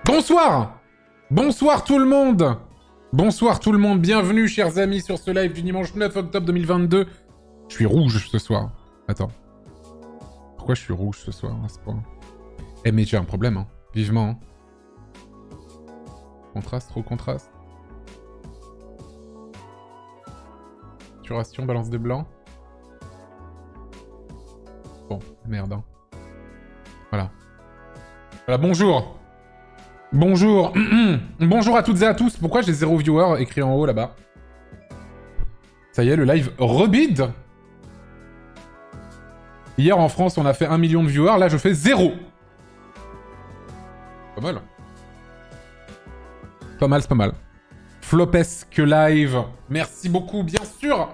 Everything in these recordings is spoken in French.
Bonsoir. Bonsoir tout le monde. Bonsoir tout le monde, bienvenue chers amis sur ce live du dimanche 9 octobre 2022. Je suis rouge ce soir. Attends. Pourquoi je suis rouge ce soir à ce point? Eh mais j'ai un problème, hein. Vivement. Hein. Contraste, trop contraste. Saturation, balance des blancs. Bon, merde. Hein. Voilà. Voilà, bonjour. Bonjour. Bonjour à toutes et à tous. Pourquoi j'ai 0 viewer écrit en haut là-bas? Ça y est, le live rebide. Hier en France, on a fait 1 million de viewers. Là, je fais 0. Pas mal. Pas mal, c'est pas mal. Flopesque live. Merci beaucoup, bien sûr.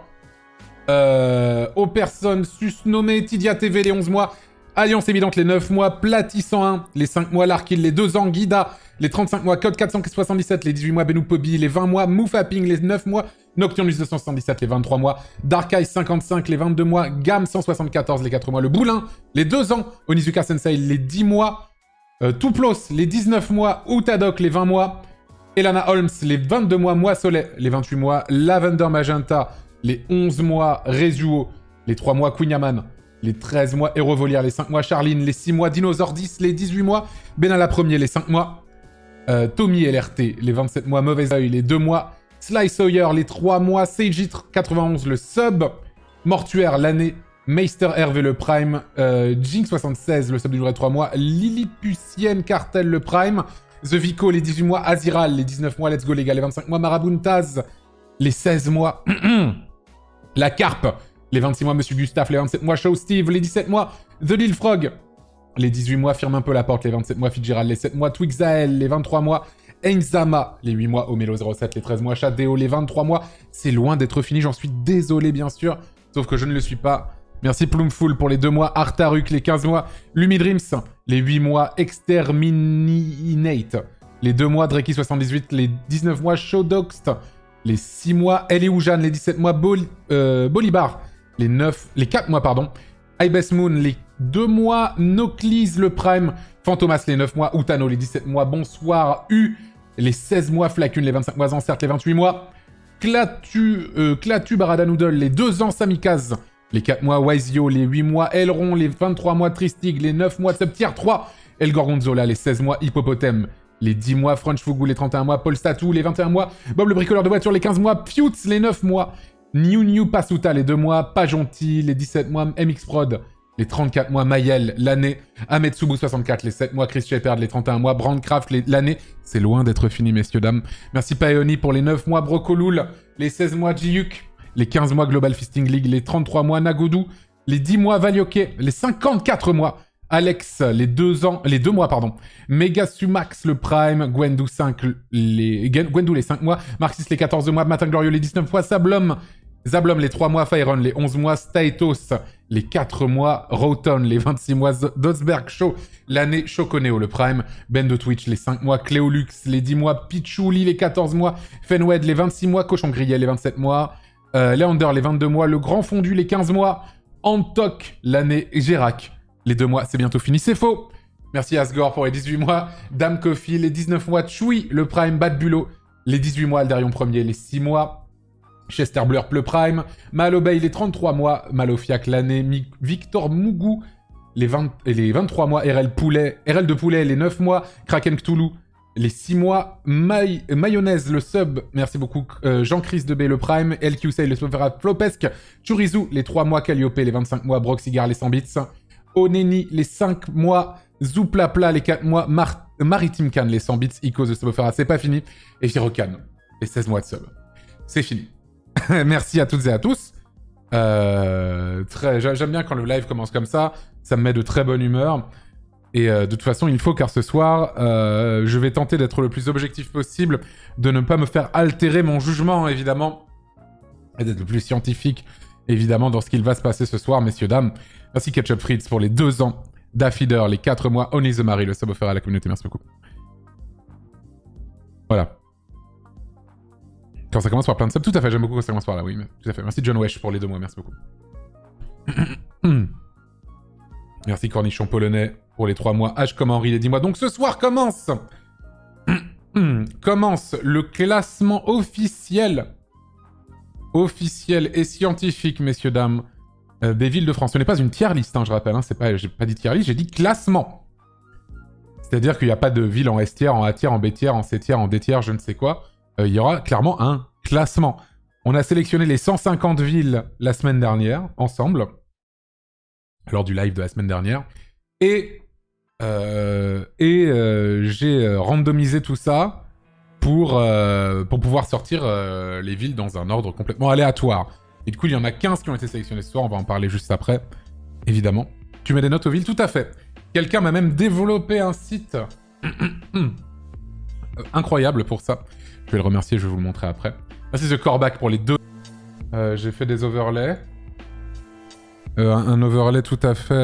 Aux personnes susnommées Tidia TV, les 11 mois. Alliance évidente, les 9 mois. Platy 101, les 5 mois. Larkill, les 2 ans. Guida, les 35 mois. Code 477, les 18 mois. Benoupobi, les 20 mois. Moufaping, les 9 mois. Nocturnus 277, les 23 mois. Dark Eye 55, les 22 mois. Gam 174, les 4 mois. Le Boulin, les 2 ans. Onizuka Sensei, les 10 mois. Touplos, les 19 mois. Outadok, les 20 mois. Elana Holmes, les 22 mois. Moi Soleil, les 28 mois. Lavender Magenta, les 11 mois. Rezuo, les 3 mois. Queen Yaman, les 13 mois. Hérovolière, les 5 mois. Charline, les 6 mois. Dinosaur 10, les 18 mois. Benalla Premier, les 5 mois. Tommy LRT, les 27 mois. Mauvais Oeil, les 2 mois. Sly Sawyer, les 3 mois. Seijitre 91, le sub. Mortuaire, l'année. Meister Hervé, le prime. Jing 76, le sub du durée 3 mois. Lilliputienne Cartel, le prime. The Vico, les 18 mois. Aziral, les 19 mois. Let's Go, les gars, les 25 mois. Marabuntaz, les 16 mois. La Carpe, les 26 mois. Monsieur Gustave, les 27 mois. Show Steve, les 17 mois. The Lil Frog, les 18 mois. Firme un peu la porte, les 27 mois. Fitzgerald, les 7 mois. Twixael, les 23 mois. Einzama, les 8 mois. Omelo 07, les 13 mois. Shadeo, les 23 mois. C'est loin d'être fini, j'en suis désolé, bien sûr. Sauf que je ne le suis pas. Merci Plumful pour les 2 mois. Artaruk, les 15 mois. Lumidreams, les 8 mois. Exterminate, les 2 mois. Dreki 78, les 19 mois. Showdoxt, les 6 mois. Elioujan, les 17 mois. Bolibar, les 4 mois, pardon. Ibis Moon, les 2 mois. Noclis, le prime. Fantomas, les 9 mois. Utano, les 17 mois. Bonsoir. U, les 16 mois. Flacune, les 25 mois. Zancert, les 28 mois. Clatu Barada Noodle, les 2 ans. Samikaz, les 4 mois. Wiseo, les 8 mois. Elron, les 23 mois. Tristig, les 9 mois. Subtier 3. El Gorgonzola, les 16 mois. Hippopotame, les 10 mois. French Fugu, les 31 mois. Paul Statou, les 21 mois. Bob le bricoleur de voiture, les 15 mois. Piutz, les 9 mois. New Pasuta, les 2 mois. Pas gentil, les 17 mois. MX Prod, les 34 mois. Mayel, l'année. Ametsubu 64, les 7 mois. Chris Shepard, les 31 mois. Brandcraft, l'année. C'est loin d'être fini, messieurs, dames. Merci Paeoni pour les 9 mois. Brocoloul, les 16 mois. Jiyuk, les 15 mois. Global Fisting League, les 33 mois. Nagodou, les 10 mois. Valioke, les 54 mois. Alex, les 2 mois, pardon. Megasumax, le prime. Gwendou 5, Gwendou, les 5 mois. Marxis, les 14 mois. Matin Glorieux, les 19 mois. Zablom, les 3 mois. Fyron, les 11 mois. Staetos, les 4 mois. Roton, les 26 mois. Dosberg Show, l'année. Choconeo, le prime. Ben de Twitch, les 5 mois. Cléolux, les 10 mois. Pichouli, les 14 mois. Fenwed, les 26 mois. Cochon Grillé, les 27 mois. Leander, les 22 mois. Le Grand Fondu, les 15 mois. Antok, l'année. Gérac, les 2 mois. C'est bientôt fini, c'est faux. Merci Asgore pour les 18 mois. Dame Coffee, les 19 mois. Chui, le prime. Bad Bulot, les 18 mois. Alderion Premier, les 6 mois. Chester Blurp, le prime. Malobey, les 33 mois. Malofiac, l'année. Victor Mougou, les 23 mois. RL de Poulet, les 9 mois. Kraken Cthulhu, les 6 mois. Mayonnaise, le sub. Merci beaucoup. Jean-Chris Debé, le prime. LQC, le sub Flopesque. Churizu, les 3 mois. Calliope, les 25 mois. Brock Cigar, les 100 bits. Oneni, les 5 mois. Zouplapla, les 4 mois. Maritime Can, les 100 bits. Ico, the Subofera, c'est pas fini. Et Firocan, les 16 mois de sub. C'est fini. Merci à toutes et à tous. J'aime bien quand le live commence comme ça. Ça me met de très bonne humeur. Et de toute façon, il faut, car ce soir, je vais tenter d'être le plus objectif possible, de ne pas me faire altérer mon jugement, évidemment, et d'être le plus scientifique, évidemment, dans ce qu'il va se passer ce soir, messieurs, dames. Merci Ketchup Fritz pour les 2 ans. Daffider, les 4 mois. Only the Marie, le sub offert à la communauté. Merci beaucoup. Voilà. Quand ça commence par plein de subs, tout à fait, j'aime beaucoup quand ça commence par là, oui, mais tout à fait. Merci John Wesh pour les 2 mois, merci beaucoup. Merci Cornichon Polonais pour les 3 mois. H comme Henri les 10 mois. Donc ce soir commence commence le classement officiel et scientifique, messieurs, dames, des villes de France. Ce n'est pas une tier list, hein, je rappelle. Hein, j'ai pas dit tier list, j'ai dit classement. C'est-à-dire qu'il n'y a pas de ville en S tiers, en A tiers, en B tiers, en C tiers, en D tiers, je ne sais quoi. Il y aura clairement un classement. On a sélectionné les 150 villes la semaine dernière, ensemble, lors du live de la semaine dernière. Et j'ai randomisé tout ça pour pouvoir sortir les villes dans un ordre complètement aléatoire. Et du coup, il y en a 15 qui ont été sélectionnés ce soir, on va en parler juste après, évidemment. Tu mets des notes aux villes? Tout à fait. Quelqu'un m'a même développé un site incroyable pour ça. Je vais le remercier, je vais vous le montrer après. Merci The Corback pour les 2. J'ai fait des overlays. Un overlay tout à fait...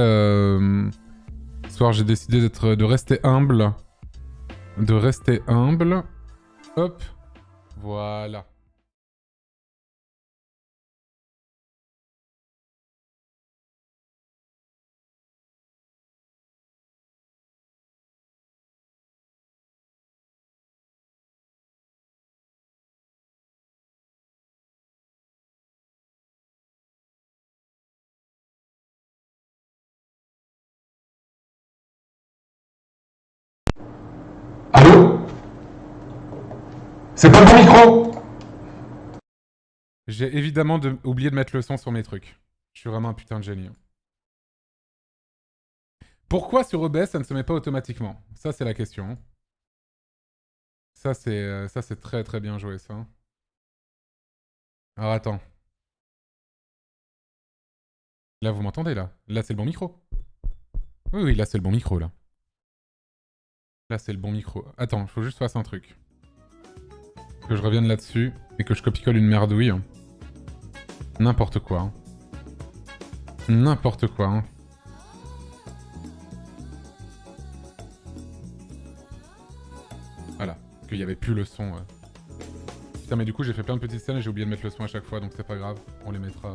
Ce soir, j'ai décidé de rester humble. Hop. Voilà. Allô? C'est pas mon micro? J'ai évidemment oublié de mettre le son sur mes trucs. Je suis vraiment un putain de génie. Pourquoi sur OBS ça ne se met pas automatiquement? Ça c'est la question. Ça c'est très très bien joué ça. Alors attends. Là vous m'entendez là? Là c'est le bon micro. Oui là c'est le bon micro là. Là c'est le bon micro. Attends, il faut juste faire un truc. Que je revienne là-dessus et que je copie-colle une merdouille. N'importe quoi. Hein. N'importe quoi. Hein. Voilà. Qu'il n'y avait plus le son. Putain mais du coup j'ai fait plein de petites scènes et j'ai oublié de mettre le son à chaque fois donc c'est pas grave. On les mettra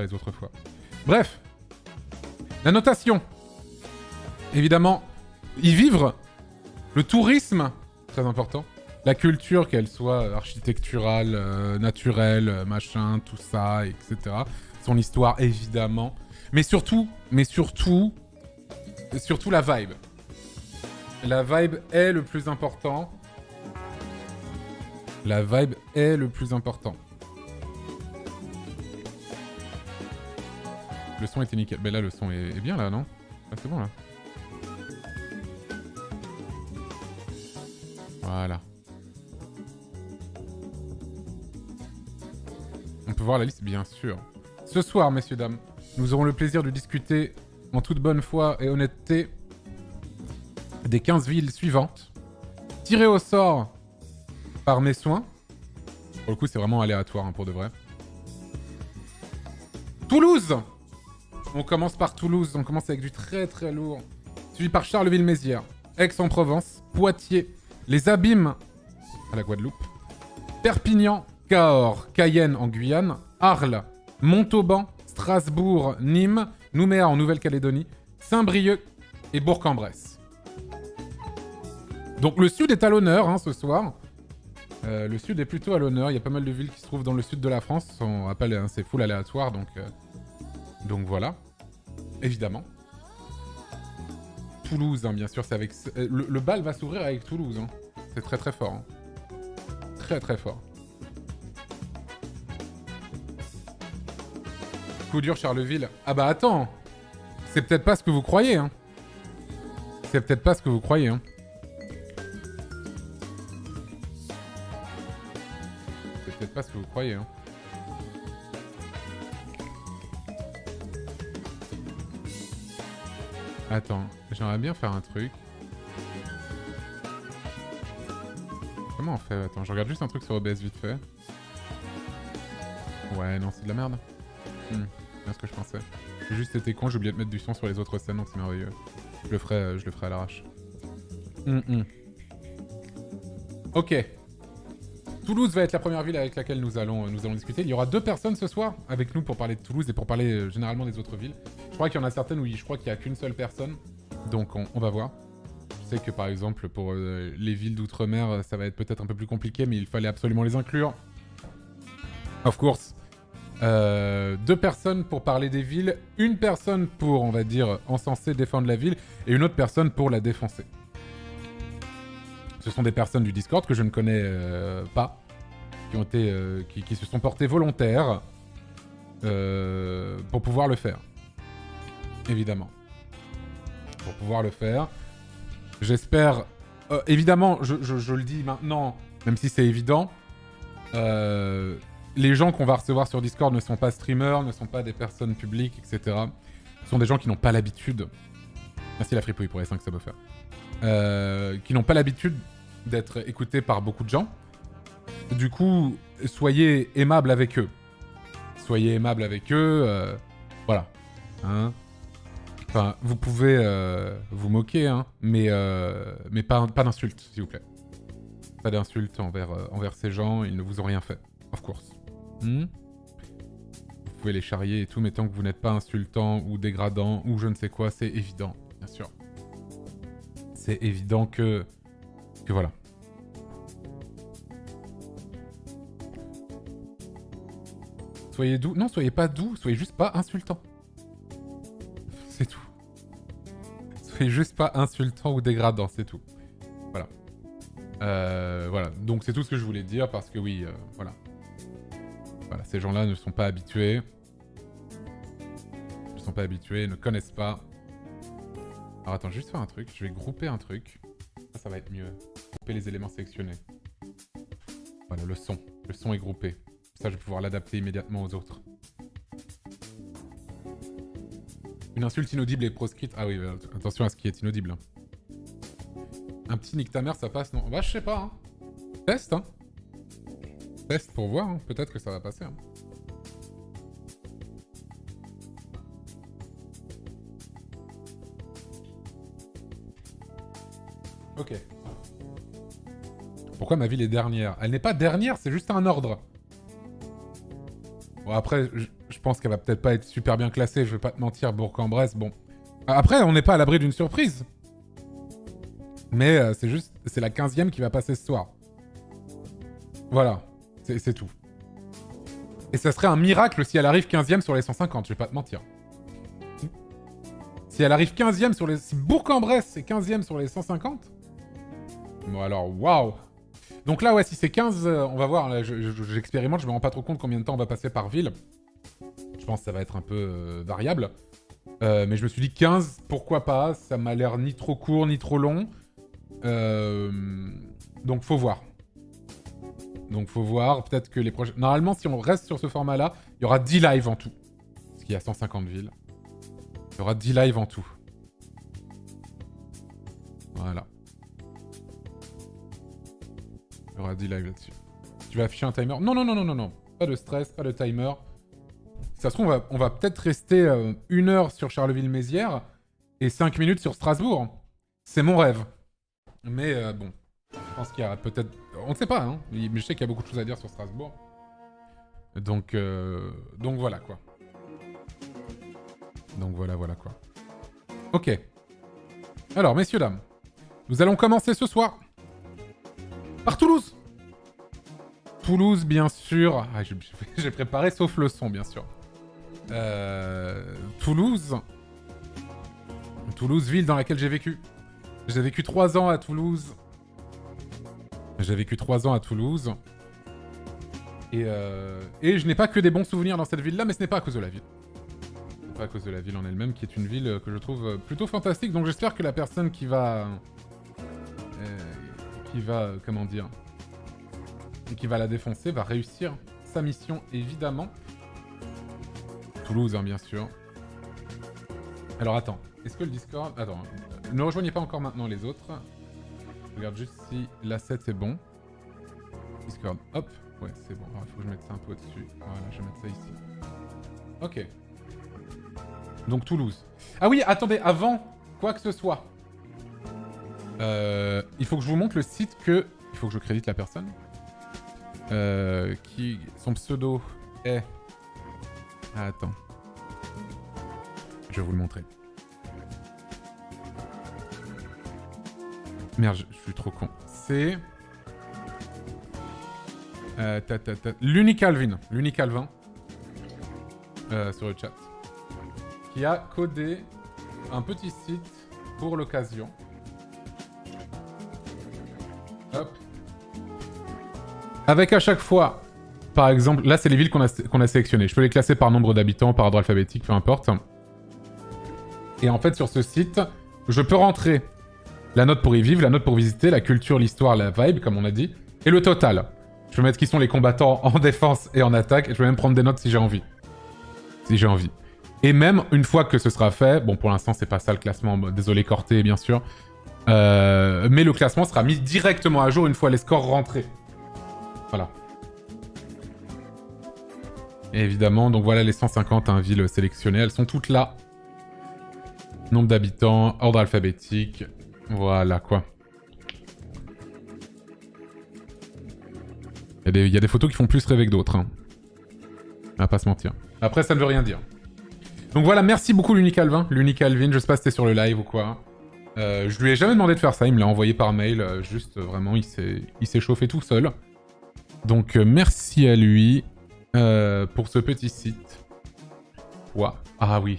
les autres fois. Bref. La notation. Évidemment, y vivre. Le tourisme. Très important. La culture, qu'elle soit architecturale, naturelle, machin, tout ça, etc. Son histoire, évidemment. Mais surtout la vibe. La vibe est le plus important. La vibe est le plus important. Le son était nickel. Mais là, le son est bien, là, non? Ah, c'est bon, là. Voilà. On peut voir la liste, bien sûr. Ce soir, messieurs, dames, nous aurons le plaisir de discuter en toute bonne foi et honnêteté des 15 villes suivantes, tirées au sort par mes soins. Pour le coup, c'est vraiment aléatoire, hein, pour de vrai. Toulouse! On commence par Toulouse, on commence avec du très très lourd. Suivi par Charleville-Mézières, Aix-en-Provence, Poitiers, les Abîmes à la Guadeloupe, Perpignan, Cahors, Cayenne en Guyane, Arles, Montauban, Strasbourg, Nîmes, Nouméa en Nouvelle-Calédonie, Saint-Brieuc et Bourg-en-Bresse. Donc le sud est à l'honneur hein, ce soir. Le sud est plutôt à l'honneur. Il y a pas mal de villes qui se trouvent dans le sud de la France. On rappelle, hein, c'est full aléatoire, donc voilà. Évidemment. Toulouse, hein, bien sûr, c'est avec... Le bal va s'ouvrir avec Toulouse. Hein. C'est très très fort. Hein. Très très fort. Coup dur, Charleville. Ah bah attends. C'est peut-être pas ce que vous croyez. Hein. C'est peut-être pas ce que vous croyez. Hein. C'est peut-être pas ce que vous croyez. Hein. Attends, j'aimerais bien faire un truc. Comment on fait? Attends, je regarde juste un truc sur OBS vite fait. Ouais, non, c'est de la merde. C'est bien ce que je pensais. J'ai juste été con, j'ai oublié de mettre du son sur les autres scènes, donc c'est merveilleux. Je le ferai à l'arrache. Ok. Toulouse va être la première ville avec laquelle nous allons discuter. Il y aura 2 personnes ce soir avec nous pour parler de Toulouse et pour parler généralement des autres villes. Je crois qu'il y en a certaines où je crois qu'il n'y a qu'une seule personne. Donc on va voir. sais que par exemple pour les villes d'outre-mer, ça va être peut-être un peu plus compliqué, mais il fallait absolument les inclure. Of course. 2 personnes pour parler des villes, une personne pour, on va dire, encenser, défendre la ville, et une autre personne pour la défoncer. Ce sont des personnes du Discord que je ne connais pas, qui ont été, qui se sont portées volontaires pour pouvoir le faire. Évidemment. Pour pouvoir le faire. J'espère... évidemment, je le dis maintenant, même si c'est évident, les gens qu'on va recevoir sur Discord ne sont pas streamers, ne sont pas des personnes publiques, etc. Ce sont des gens qui n'ont pas l'habitude... Merci la fripouille pour les 5 subwoofers. Qui n'ont pas l'habitude d'être écoutés par beaucoup de gens. Du coup, soyez aimables avec eux. Soyez aimables avec eux. Voilà. Hein? Enfin, vous pouvez vous moquer, hein, mais pas d'insultes, s'il vous plaît. Pas d'insultes envers ces gens, ils ne vous ont rien fait. Of course. Vous pouvez les charrier et tout, mais tant que vous n'êtes pas insultant ou dégradant ou je ne sais quoi, c'est évident, bien sûr. C'est évident que voilà. Soyez doux. Non, soyez pas doux, soyez juste pas insultant. C'est tout. Soyez juste pas insultant ou dégradant, c'est tout. Voilà. Voilà, donc c'est tout ce que je voulais dire parce que oui, voilà. Voilà, ces gens-là ne sont pas habitués. Ils ne sont pas habitués, ne connaissent pas. Alors attends, je vais juste faire un truc. Je vais grouper un truc. Ça va être mieux. Grouper les éléments sélectionnés. Voilà, le son. Le son est groupé. Ça, je vais pouvoir l'adapter immédiatement aux autres. Une insulte inaudible est proscrite. Ah oui, attention à ce qui est inaudible. Un petit nique ta mère, ça passe, non? Bah, je sais pas, hein. Test, hein. Test pour voir, hein. Peut-être que ça va passer, hein. Ok. Pourquoi ma ville est dernière? Elle n'est pas dernière, c'est juste un ordre. Bon, après, je pense qu'elle va peut-être pas être super bien classée, je vais pas te mentir, Bourg-en-Bresse, bon. Après, on n'est pas à l'abri d'une surprise. Mais c'est juste, c'est la 15e qui va passer ce soir. Voilà, c'est tout. Et ça serait un miracle si elle arrive 15e sur les 150, je vais pas te mentir. Si elle arrive 15e sur les... Si Bourg-en-Bresse est 15e sur les 150... Bon alors, waouh. Donc là, ouais, si c'est 15, on va voir, j'expérimente, je me rends pas trop compte combien de temps on va passer par ville. Je pense que ça va être un peu variable. Mais je me suis dit 15, pourquoi pas, ça m'a l'air ni trop court, ni trop long. Donc faut voir. Donc faut voir, peut-être que les prochains... Normalement, si on reste sur ce format-là, il y aura 10 lives en tout. Parce qu'il y a 150 villes. Il y aura 10 lives en tout. Voilà. Il y aura 10 lives là-dessus. Tu vas afficher un timer? Non, non, non, non, non, non. Pas de stress, pas de timer. Si ça se trouve, on va peut-être rester 1 heure sur Charleville-Mézières et 5 minutes sur Strasbourg. C'est mon rêve. Mais bon, je pense qu'il y a peut-être... On ne sait pas, hein. Mais je sais qu'il y a beaucoup de choses à dire sur Strasbourg. Donc voilà, quoi. Donc voilà, voilà, quoi. Ok. Alors, messieurs, dames, nous allons commencer ce soir par Toulouse. Toulouse, bien sûr. Ah, j'ai préparé, sauf le son, bien sûr. Toulouse. Toulouse, ville dans laquelle j'ai vécu. J'ai vécu 3 ans à Toulouse. J'ai vécu 3 ans à Toulouse. Et je n'ai pas que des bons souvenirs dans cette ville-là, mais ce n'est pas à cause de la ville. Ce n'est pas à cause de la ville en elle-même, qui est une ville que je trouve plutôt fantastique. Donc j'espère que la personne qui va... comment dire... qui va la défoncer, va réussir sa mission, évidemment. Toulouse, hein, bien sûr. Alors, attends. Est-ce que le Discord... Attends. Ne rejoignez pas encore maintenant les autres. Je regarde juste si l'asset est bon. Discord, hop. Ouais, c'est bon. Il faut que je mette ça un peu au-dessus. Voilà, je vais mettre ça ici. Ok. Donc, Toulouse. Ah oui, attendez, avant quoi que ce soit. Il faut que je vous montre le site que... Il faut que je crédite la personne. Son pseudo est... Ah, attends. Je vais vous le montrer. Merde, je suis trop con. C'est... L'Unicalvin. L'Unicalvin. Sur le chat. Qui a codé un petit site pour l'occasion. Hop. Avec à chaque fois, par exemple, là c'est les villes qu'on a sélectionnées. Je peux les classer par nombre d'habitants, par ordre alphabétique, peu importe. Et en fait sur ce site, je peux rentrer la note pour y vivre, la note pour visiter, la culture, l'histoire, la vibe, comme on a dit, et le total. Je peux mettre qui sont les combattants en défense et en attaque, et je peux même prendre des notes si j'ai envie. Si j'ai envie. Et même une fois que ce sera fait, bon pour l'instant c'est pas ça le classement, désolé Corté bien sûr, mais le classement sera mis directement à jour une fois les scores rentrés. Voilà. Et évidemment, donc voilà les 150 villes sélectionnées, elles sont toutes là. Nombre d'habitants, ordre alphabétique, voilà quoi. Il y a des photos qui font plus rêver que d'autres. Hein. On va pas se mentir. Après, ça ne veut rien dire. Donc voilà, merci beaucoup l'Unicalvin. L'Unicalvin, je sais pas si c'était sur le live ou quoi. Je lui ai jamais demandé de faire ça, il me l'a envoyé par mail. Juste, vraiment, il s'est chauffé tout seul. Donc, merci à lui pour ce petit site. Ouah. Ah oui.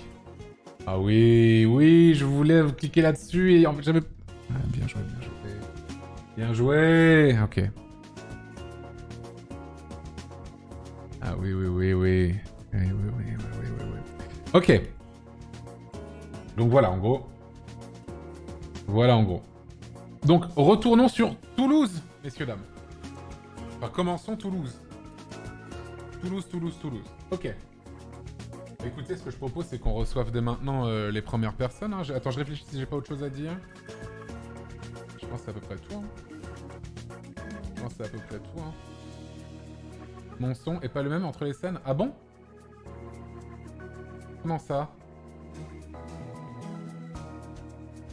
Ah oui, oui, je voulais cliquer là-dessus et en fait, j'avais... Ah, bien joué, bien joué. Bien joué. Ok. Ah oui, oui, oui, oui. Oui, oui, oui, oui, oui, oui, oui. Ok. Donc voilà, en gros. Voilà, en gros. Donc, retournons sur Toulouse, messieurs, dames. Enfin, commençons Toulouse. Toulouse, Toulouse, Toulouse. Ok. Écoutez, ce que je propose, c'est qu'on reçoive dès maintenant les premières personnes. Hein. Attends, je réfléchis si j'ai pas autre chose à dire. Je pense que c'est à peu près tout. Hein. Je pense que c'est à peu près tout. Hein. Mon son est pas le même entre les scènes. Ah bon? Comment ça?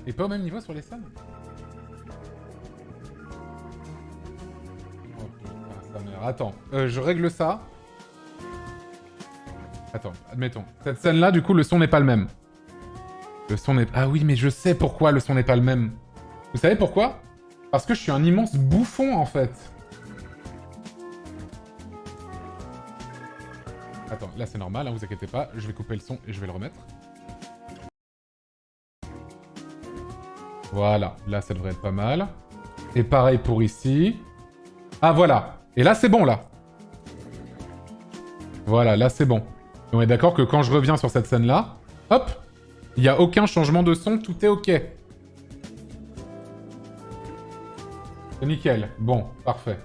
Et pas au même niveau sur les scènes? Oh putain, sa mère. Attends, je règle ça. Attends, admettons. Cette scène-là, du coup, le son n'est pas le même. Le son n'est... Ah oui, mais je sais pourquoi le son n'est pas le même. Vous savez pourquoi? Parce que je suis un immense bouffon, en fait. Attends, là c'est normal, hein, vous inquiétez pas. Je vais couper le son et je vais le remettre. Voilà, là ça devrait être pas mal. Et pareil pour ici. Ah voilà. Et là c'est bon, là. Voilà, là c'est bon. Et on est d'accord que quand je reviens sur cette scène-là, hop, il n'y a aucun changement de son, tout est ok. C'est nickel. Bon, parfait.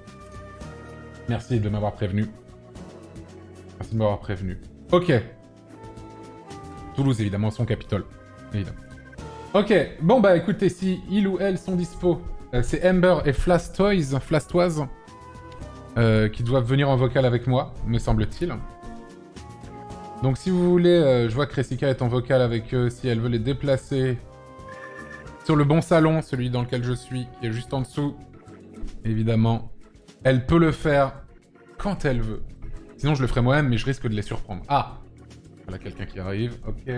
Merci de m'avoir prévenu. Merci de m'avoir prévenu. Ok. Toulouse, évidemment, son Capitole. Évidemment. Ok, bon bah écoutez, si il ou elle sont dispo, c'est Ember et Flastoise, qui doivent venir en vocal avec moi, me semble-t-il. Donc si vous voulez, je vois que Cressica est en vocal avec eux, si elle veut les déplacer sur le bon salon, celui dans lequel je suis, qui est juste en dessous, évidemment, elle peut le faire quand elle veut. Sinon je le ferai moi-même, mais je risque de les surprendre. Ah! Voilà quelqu'un qui arrive, ok.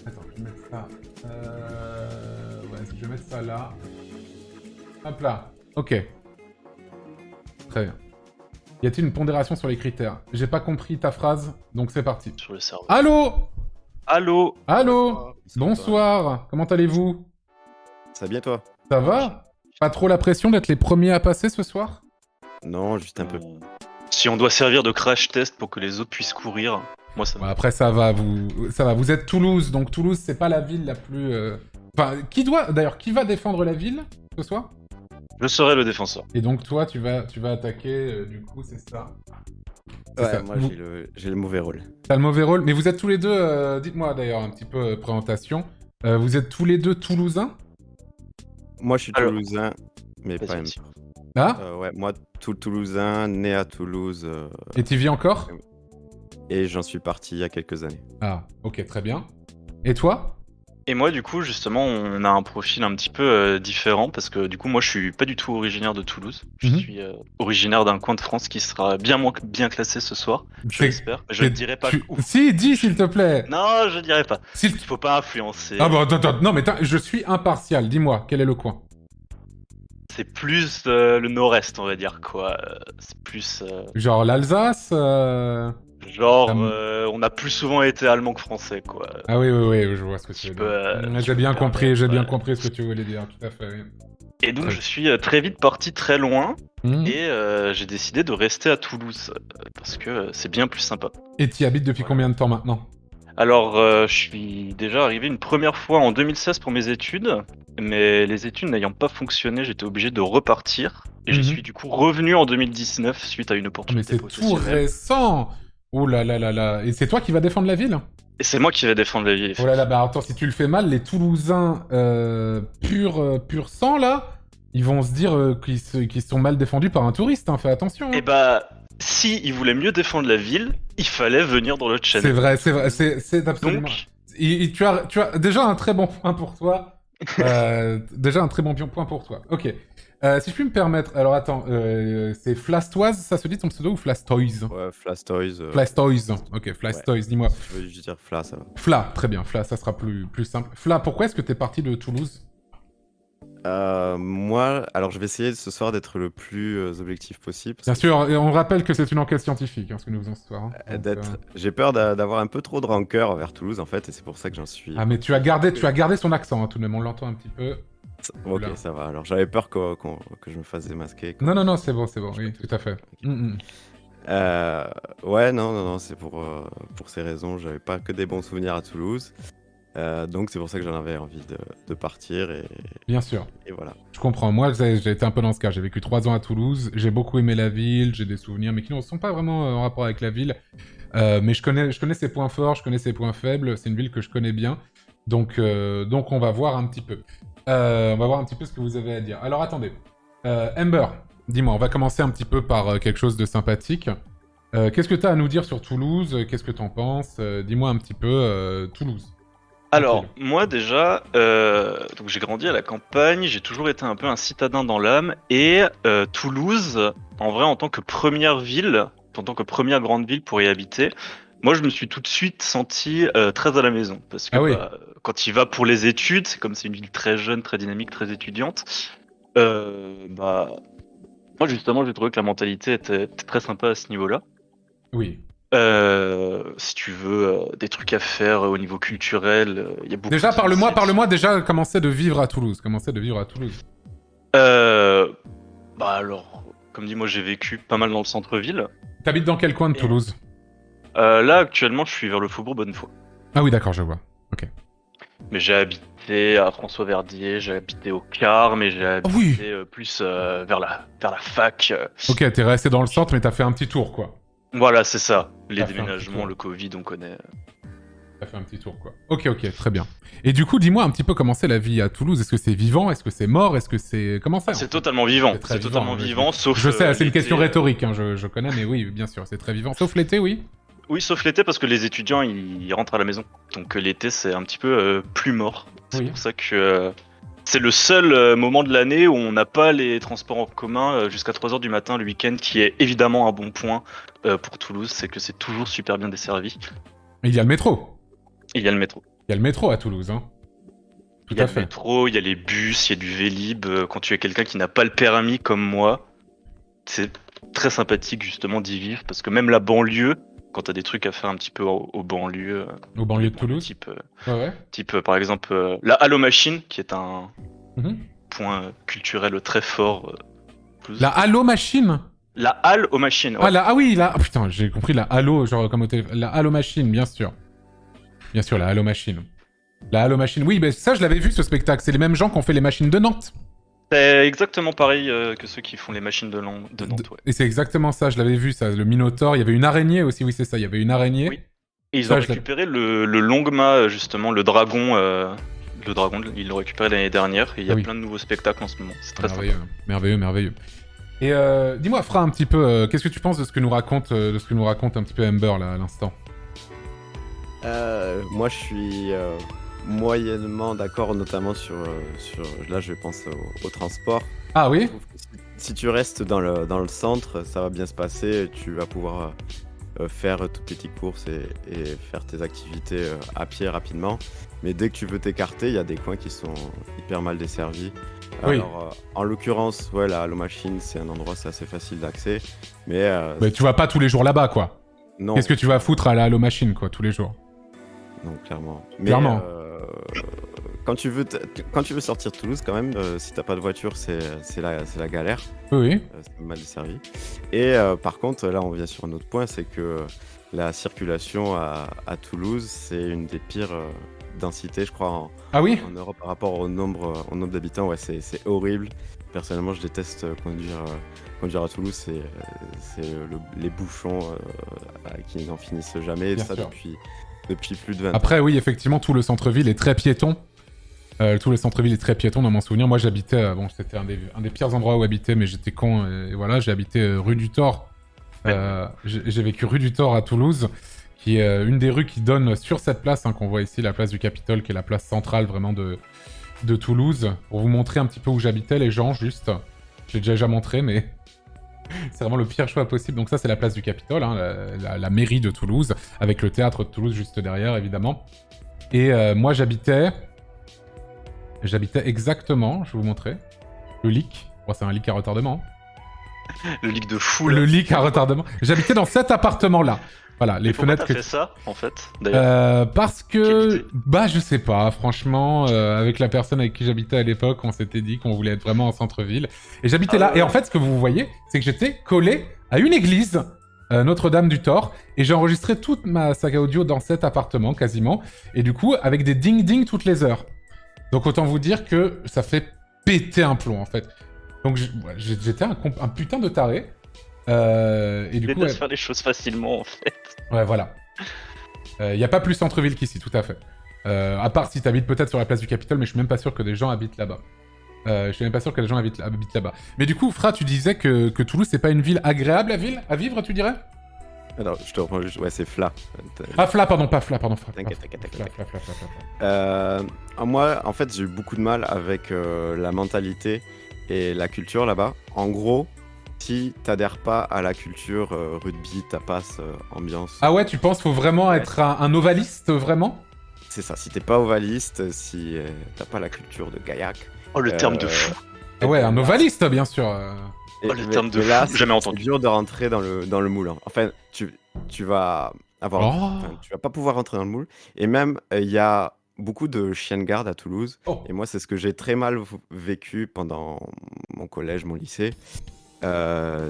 Attends, je vais mettre ça... Ouais, je vais mettre ça là. Hop là, ok. Très bien. Y a-t-il une pondération sur les critères? J'ai pas compris ta phrase, donc c'est parti. Sur le serveur. Allô? Allô? Allô? Bonsoir, comment allez-vous? Ça va bien toi? Ça va? Pas trop la pression d'être les premiers à passer ce soir? Non, juste un peu. Si on doit servir de crash test pour que les autres puissent courir, moi ça Bon, va. après ça va, vous êtes Toulouse, donc Toulouse c'est pas la ville la plus... Enfin, d'ailleurs, qui va défendre la ville ce soir? Je serai le défenseur. Et donc toi tu vas attaquer, du coup c'est ça. C'est Ouais, ça. moi j'ai le mauvais rôle. T'as le mauvais rôle, mais vous êtes tous les deux, dites-moi d'ailleurs un petit peu présentation, vous êtes tous les deux toulousains? Moi je suis Alors, toulousain, mais pas vas-y, Ember. Ah? Ouais, moi toulousain, né à Toulouse, Et tu vis encore? et j'en suis parti il y a quelques années. Ah, ok, très bien. Et toi? Et moi du coup justement on a un profil un petit peu différent parce que du coup moi je suis pas du tout originaire de Toulouse. Je Mhm. suis originaire d'un coin de France qui sera bien classé ce soir, je C'est- l'espère. Je ne dirai pas où. Si, dis s'il te plaît. Non, je dirai pas. S'il- Il faut pas influencer. Ah bah attends, non mais je suis impartial, dis-moi, quel est le coin? c'est plus le nord-est, on va dire, quoi. C'est plus... Genre l'Alsace genre, Hum. on a plus souvent été allemand que français, quoi. Ah oui, oui, oui, je vois ce que tu Tu veux peux, dire. tu J'ai peux bien te compris, j'ai bien permettre, compris ce que tu voulais dire, tout à fait. Oui. Et donc, Très je suis très vite parti très loin, Mhm. et j'ai décidé de rester à Toulouse, parce que c'est bien plus sympa. Et tu y habites depuis Voilà. combien de temps maintenant? Alors, je suis déjà arrivé une première fois en 2016 pour mes études, mais les études n'ayant pas fonctionné, j'étais obligé de repartir. Et j'y Mhm. suis du coup revenu en 2019 suite à une Ah, mais opportunité c'est tout professionnelle. récent. Oh là là là là. Et c'est toi qui vas défendre la ville? Et c'est moi qui vais défendre la ville. Oh là là, bah attends, si tu le fais mal, les Toulousains pur sang, là, ils vont se dire qu'ils sont mal défendus par un touriste, hein. Fais attention. Hein. Et bah, si ils voulaient mieux défendre la ville, il fallait venir dans le channel. C'est vrai, c'est vrai, c'est absolument... Donc, Tu as déjà un très bon point pour toi. Déjà un très bon point pour toi. Ok. Si je puis me permettre, alors attends, c'est Flastoise, ça se dit ton pseudo ou Flastoise? Ouais, Flastoise. Flastoise. Ok, Flastoise, dis-moi. Je veux juste dire Fla, ça va. Fla, très bien, Fla, ça sera plus simple. Fla, pourquoi est-ce que t'es parti de Toulouse? Moi, alors je vais essayer ce soir d'être le plus objectif possible. Bien sûr, et on rappelle que c'est une enquête scientifique, hein, ce que nous faisons ce soir. Hein. Donc, J'ai peur d'avoir un peu trop de rancœur vers Toulouse en fait, et c'est pour ça que j'en suis. Ah mais tu as gardé son accent, hein, tout de même, on l'entend un petit peu. Ok, Oula. ça va. Alors j'avais peur que je me fasse démasquer. Non, non, non, c'est bon, oui, tout à fait. Ouais, non, c'est pour ces raisons. J'avais pas que des bons souvenirs à Toulouse. Donc c'est pour ça que j'en avais envie de partir et Bien sûr. voilà. Je comprends. Moi, j'ai été un peu dans ce cas. J'ai vécu 3 ans à Toulouse. J'ai beaucoup aimé la ville. J'ai des souvenirs, mais qui ne sont pas vraiment en rapport avec la ville. Mais je connais ses points forts, je connais ses points faibles. C'est une ville que je connais bien. Donc on va voir un petit peu. On va voir un petit peu ce que vous avez à dire. Alors attendez. Ember, dis-moi, on va commencer un petit peu par quelque chose de sympathique. Qu'est-ce que tu as à nous dire sur Toulouse? Qu'est-ce que tu en penses? Dis-moi un petit peu Toulouse. alors, moi déjà, donc j'ai grandi à la campagne, j'ai toujours été un peu un citadin dans l'âme, et Toulouse, en vrai, en tant que première ville, en tant que première grande ville pour y habiter, moi je me suis tout de suite senti très à la maison, parce que oui. quand il va pour les études, comme c'est une ville très jeune, très dynamique, très étudiante, moi justement j'ai trouvé que la mentalité était très sympa à ce niveau-là. Oui. Si tu veux des trucs à faire au niveau culturel, il y a beaucoup. Déjà, de parle-moi déjà commencer de vivre à Toulouse. Alors, comme dit, moi j'ai vécu pas mal dans le centre-ville. T'habites dans quel coin de Toulouse? Là, actuellement, je suis vers le faubourg Bonnefoy. Ah oui, d'accord, je vois. Ok. Mais j'ai habité à François-Verdier, j'ai habité au Car, mais j'ai habité plus vers la fac. Ok, t'es resté dans le centre, mais t'as fait un petit tour, quoi. Voilà, c'est ça. Les T'as fait un petit déménagements, tour. le Covid, on connaît. T'as fait un petit tour, quoi. Ok, très bien. Et du coup, dis-moi un petit peu comment c'est la vie à Toulouse. Est-ce que c'est vivant? Est-ce que c'est mort? Est-ce que c'est... Comment ça? C'est totalement vivant. très C'est totalement oui. vivant, sauf. Je sais, c'est une l'été, question rhétorique, hein, je connais, mais oui, bien sûr, c'est très vivant. Sauf l'été, oui. Oui, sauf l'été, parce que les étudiants, ils rentrent à la maison. Donc l'été, c'est un petit peu plus mort. C'est pour ça que c'est le seul moment de l'année où on n'a pas les transports en commun jusqu'à 3h du matin le week-end, qui est évidemment un bon point pour Toulouse, c'est que c'est toujours super bien desservi. Il y a le métro. Il y a le métro. Il y a le métro à Toulouse, hein. Il y a le métro, il y a les bus, il y a du Vélib. Quand tu es quelqu'un qui n'a pas le permis comme moi, c'est très sympathique justement d'y vivre, parce que même la banlieue, quand t'as des trucs à faire un petit peu aux banlieues. Aux banlieues de Toulouse. Type par exemple la Halo Machine, qui est un point culturel très fort. La Halo Machine? La Halle aux machines. Ouais. Ah oui, là. Oh, putain, j'ai compris la Halo, genre comme au téléphone. La Halo Machine, bien sûr. Bien sûr, la Halo Machine. La Halo Machine, oui, mais ça, je l'avais vu ce spectacle. C'est les mêmes gens qui ont fait les machines de Nantes. C'est exactement pareil que ceux qui font les machines de Nantes. Ouais. Et c'est exactement ça, je l'avais vu, ça. Le Minotaure, il y avait une araignée aussi, oui, c'est ça. Il y avait une araignée. Oui. Et ils ont récupéré le Longma, justement, le dragon. Le dragon, ils l'ont récupéré l'année dernière. Et il y a plein de nouveaux spectacles en ce moment. C'est très sympa. Merveilleux. Et dis-moi, Fra, un petit peu, qu'est-ce que tu penses de ce que nous raconte, un petit peu Ember là à l'instant? Moi, je suis moyennement d'accord, notamment sur. Là, je pense au transport. Ah oui. Si tu restes dans le centre, ça va bien se passer. Tu vas pouvoir faire toutes tes petites courses et faire tes activités à pied rapidement. Mais dès que tu veux t'écarter, il y a des coins qui sont hyper mal desservis. Oui. Alors, en l'occurrence, ouais, la Halo Machine, c'est un endroit, c'est assez facile d'accès. Mais tu vas pas tous les jours là-bas, quoi. non, Qu'est-ce que tu vas foutre à la Halo Machine, quoi, tous les jours? non, clairement. Mais, Clairement. quand tu veux sortir de Toulouse, quand même, si t'as pas de voiture, c'est la galère. Oui. C'est mal desservi. Et par contre, là, on vient sur un autre point, c'est que la circulation à Toulouse, c'est une des pires densités, je crois, Ah oui? en Europe par rapport au nombre d'habitants. Ouais, c'est horrible. Personnellement, je déteste conduire à Toulouse. C'est les bouchons qui n'en finissent jamais. Bien Ça sûr. depuis plus de 20 ans. Après, oui, effectivement, tout le centre-ville est très piéton. Tout le centre-ville est très piéton dans mon souvenir. Moi, j'habitais... bon, c'était un des pires endroits où habiter, mais j'étais con. Et voilà, j'ai habité rue du Thor. J'ai vécu rue du Thor à Toulouse, qui est une des rues qui donne sur cette place, qu'on voit ici, la place du Capitole, qui est la place centrale vraiment de Toulouse. Pour vous montrer un petit peu où j'habitais, les gens, juste. Je l'ai déjà montré, mais... c'est vraiment le pire choix possible. Donc ça, c'est la place du Capitole, la mairie de Toulouse, avec le théâtre de Toulouse juste derrière, évidemment. Et moi, j'habitais exactement, je vais vous montrer, le leak. Bon, c'est un leak à retardement. Le leak de fou, là. Le leak à retardement. J'habitais dans cet appartement-là. Voilà, les Pourquoi fenêtres t'as fait ça, en fait, d'ailleurs? parce Quelle que... idée. Bah, je sais pas, franchement, avec la personne avec qui j'habitais à l'époque, on s'était dit qu'on voulait être vraiment en centre-ville. Et j'habitais là. ouais. Et en fait, ce que vous voyez, c'est que j'étais collé à une église, Notre-Dame du Thor, et j'ai enregistré toute ma saga audio dans cet appartement, quasiment. Et du coup, avec des ding-ding toutes les heures. Donc autant vous dire que ça fait péter un plomb, en fait. Donc j'étais un putain de taré. Et du coup... Déteste faire les choses facilement, en fait. Ouais, voilà. Y a pas plus centre-ville qu'ici, tout à fait. À part si t'habites peut-être sur la place du Capitole, mais je suis même pas sûr que des gens habitent là-bas. Je suis même pas sûr que les gens habitent là-bas. Mais du coup, Fra, tu disais que Toulouse, c'est pas une ville agréable à vivre, tu dirais? Alors, je te reprends juste. Ouais, c'est Fla. Ah, Fla, pardon, pas Fla, pardon. Fla. T'inquiète. Fla. Moi, en fait, j'ai eu beaucoup de mal avec la mentalité et la culture là-bas. En gros, si t'adhères pas à la culture rugby, tapas, ambiance... Ah ouais, tu penses faut vraiment être un ovaliste, vraiment? C'est ça, si t'es pas ovaliste, si t'as pas la culture de Gaillac... Oh, le terme de fou. Ah ouais, un ovaliste, bien sûr. Oh, le terme de là, fou, jamais entendu. C'est dur de rentrer dans le moule. Hein. Enfin, tu vas avoir... Oh. Enfin, tu vas pas pouvoir rentrer dans le moule. Et même, il y a beaucoup de chiens de garde à Toulouse. Oh. Et moi, c'est ce que j'ai très mal vécu pendant mon collège, mon lycée.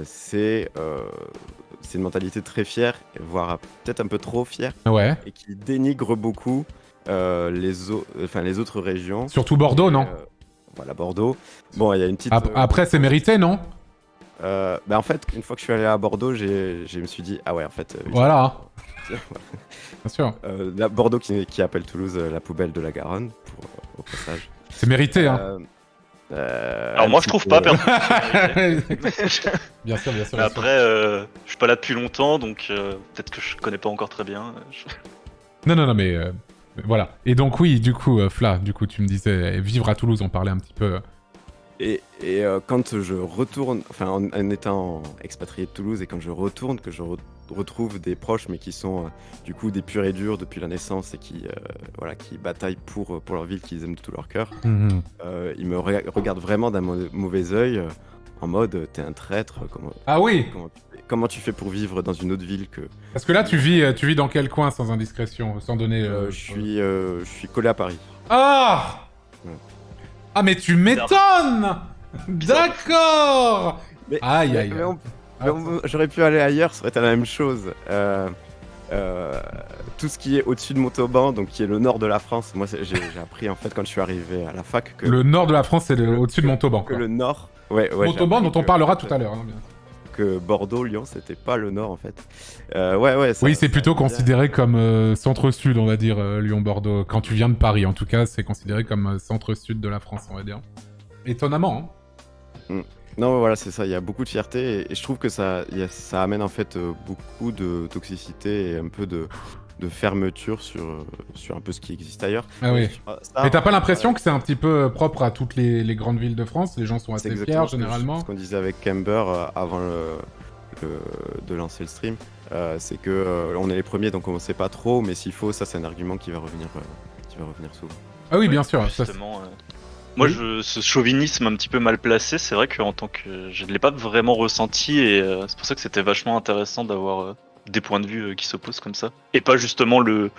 C'est une mentalité très fière, voire peut-être un peu trop fière, Ouais. et qui dénigre beaucoup les autres régions. Surtout Bordeaux, non? Voilà, Bordeaux. Bon, il y a une petite... Après, c'est mérité, non? En fait, une fois que je suis allé à Bordeaux, je me suis dit, ah ouais, en fait... Voilà. Bien sûr. Là, Bordeaux qui appelle Toulouse la poubelle de la Garonne, au passage. C'est mérité, hein. Alors moi je trouve pas, personnellement. Bien sûr, bien sûr. Mais après, je suis pas là depuis longtemps, donc peut-être que je connais pas encore très bien. Non, mais voilà. Et donc oui, du coup, Fla, du coup, tu me disais vivre à Toulouse, on parlait un petit peu. Et quand je retourne, enfin en étant expatrié de Toulouse, et quand je retourne, que je retrouve des proches, mais qui sont du coup des purs et durs depuis la naissance et qui bataillent pour leur ville qu'ils aiment de tout leur cœur, ils me regardent vraiment d'un mauvais œil, en mode t'es un traître. Ah oui. Comment tu fais pour vivre dans une autre ville que... Parce que là, tu vis dans quel coin, sans indiscrétion, sans donner... Je suis collé à Paris. Ah. Ah, mais tu m'étonnes. D'accord. Aïe. J'aurais pu aller ailleurs, ça aurait été la même chose. Tout ce qui est au-dessus de Montauban, donc qui est le nord de la France, moi j'ai appris en fait quand je suis arrivé à la fac que... Le nord de la France, c'est au-dessus de Montauban. Que le nord... Ouais, Montauban dont on parlera tout à l'heure. Hein, bien. Que Bordeaux, Lyon, c'était pas le nord en fait. Oui, c'est plutôt considéré comme centre-sud, on va dire, Lyon-Bordeaux. Quand tu viens de Paris, en tout cas, c'est considéré comme centre-sud de la France, on va dire. Étonnamment, hein. Non, voilà, c'est ça. Il y a beaucoup de fierté et je trouve que ça amène en fait beaucoup de toxicité et un peu de fermeture sur un peu ce qui existe ailleurs. Ah oui. Mais t'as pas l'impression que c'est un petit peu propre à toutes les grandes villes de France? Les gens sont assez fiers, généralement. C'est ce qu'on disait avec Camber avant de lancer le stream. C'est que on est les premiers, donc on ne sait pas trop, mais s'il faut, ça c'est un argument qui va revenir souvent. Ah oui, bien sûr. Justement, moi, Oui. ce chauvinisme un petit peu mal placé, c'est vrai qu'en tant que je ne l'ai pas vraiment ressenti et c'est pour ça que c'était vachement intéressant d'avoir des points de vue qui s'opposent comme ça, et pas justement le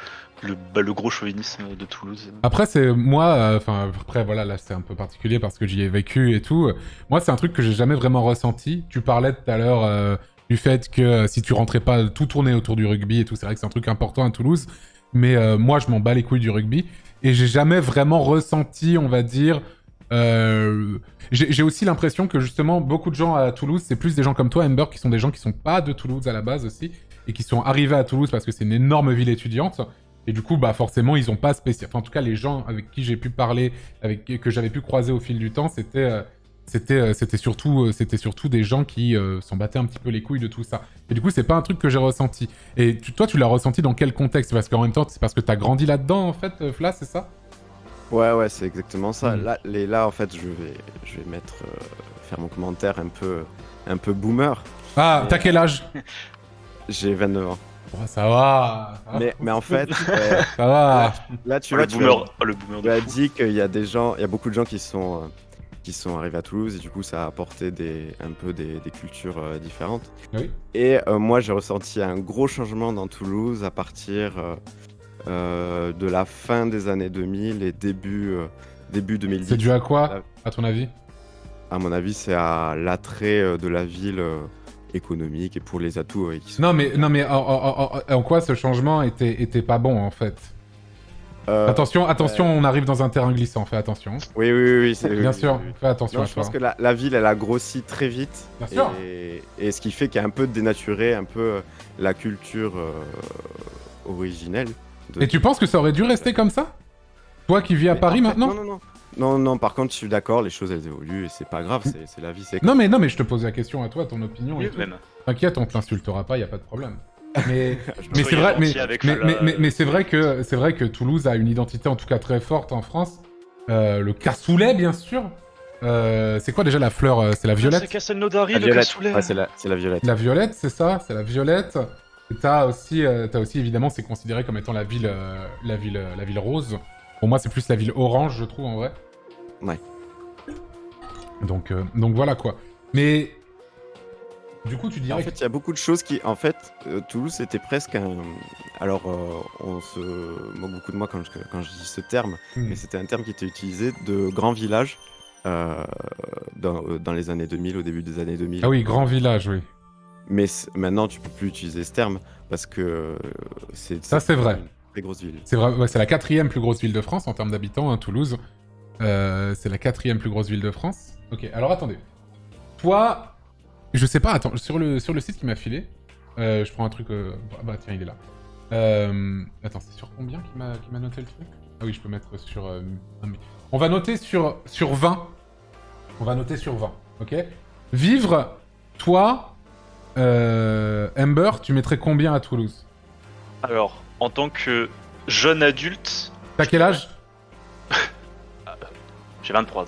gros chauvinisme de Toulouse. Après, c'est moi, enfin, après, voilà, là, c'est un peu particulier parce que j'y ai vécu et tout. Moi, c'est un truc que j'ai jamais vraiment ressenti. Tu parlais tout à l'heure du fait que si tu rentrais pas, tout tournait autour du rugby et tout. C'est vrai que c'est un truc important à Toulouse. Mais moi, je m'en bats les couilles du rugby. Et j'ai jamais vraiment ressenti, on va dire... J'ai aussi l'impression que justement, beaucoup de gens à Toulouse, c'est plus des gens comme toi, Amber, qui sont des gens qui sont pas de Toulouse à la base aussi. Et qui sont arrivés à Toulouse parce que c'est une énorme ville étudiante. Et du coup, bah forcément, ils ont pas spécial. Enfin, en tout cas, les gens avec qui j'ai pu parler, que j'avais pu croiser au fil du temps, c'était surtout des gens qui s'en battaient un petit peu les couilles de tout ça. Et du coup, c'est pas un truc que j'ai ressenti. Et toi, tu l'as ressenti dans quel contexte? Parce qu'en même temps, c'est parce que t'as grandi là-dedans, en fait, Fla, c'est ça? Ouais, c'est exactement ça. Mm. Là, en fait, je vais faire mon commentaire un peu boomer. Ah, Mais, t'as quel âge? J'ai 29 ans. Oh, ça va. Mais en fait, Ça va. là, tu Oh, vois, le boomer tu de as fou. dit qu'il y a il y a beaucoup de gens qui sont arrivés à Toulouse et du coup, ça a apporté un peu des cultures différentes. Oui. Et moi, j'ai ressenti un gros changement dans Toulouse à partir de la fin des années 2000 et début 2010. C'est dû à quoi, à ton avis? À mon avis, c'est à l'attrait de la ville économique et pour les atouts qui sont... Non, mais en quoi ce changement était pas bon, en fait? Attention, on arrive dans un terrain glissant, fais attention. Oui, Bien sûr, oui. fais attention Non, à je toi. pense que la ville, elle a grossi très vite. Bien sûr. Et ce qui fait qu'il y a un peu dénaturé un peu la culture originelle. Et tu penses que ça aurait dû rester comme ça? Toi qui vis à Mais Paris en fait, maintenant? Non, par contre, je suis d'accord, les choses elles évoluent et c'est pas grave, c'est la vie, c'est Non, mais je te pose la question à toi, ton opinion et Oui, tout. même. T'inquiète, on t'insultera pas, y a pas de problème. Mais, Je mais me c'est vrai, gentil avec Fala, mais c'est vrai que Toulouse a une identité en tout cas très forte en France. Le cassoulet, bien sûr. C'est quoi déjà la fleur? C'est la C'est violette. Castelnaudary, La le violette, cassoulet. ouais, c'est la violette. La violette, c'est ça, c'est la violette. Et t'as aussi évidemment, c'est considéré comme étant la ville rose. Pour moi, c'est plus la ville orange, je trouve en vrai. Ouais. Donc voilà quoi. Mais du coup, tu En dirais fait, il y a beaucoup de choses qui... En fait, Toulouse, c'était presque un... Alors, on se moque beaucoup de moi quand je dis ce terme, mais c'était un terme qui était utilisé de grand village dans les années 2000, au début des années 2000. Ah oui, grand village, oui. Mais maintenant, tu peux plus utiliser ce terme parce que Ça, c'est vrai. une très grosse ville. C'est vrai, ouais, c'est la 4e plus grosse ville de France en termes d'habitants, hein, Toulouse. C'est la 4e plus grosse ville de France. Ok, alors attendez. Toi, je sais pas, attends, sur le site qui m'a filé, je prends un truc... bah tiens, il est là. Attends, c'est sur combien qui m'a noté le truc? Ah oui, je peux mettre sur... On va noter sur 20. On va noter sur 20, ok? Vivre, toi, Amber, tu mettrais combien à Toulouse? Alors, en tant que jeune adulte, T'as quel âge? j'ai 23 ans.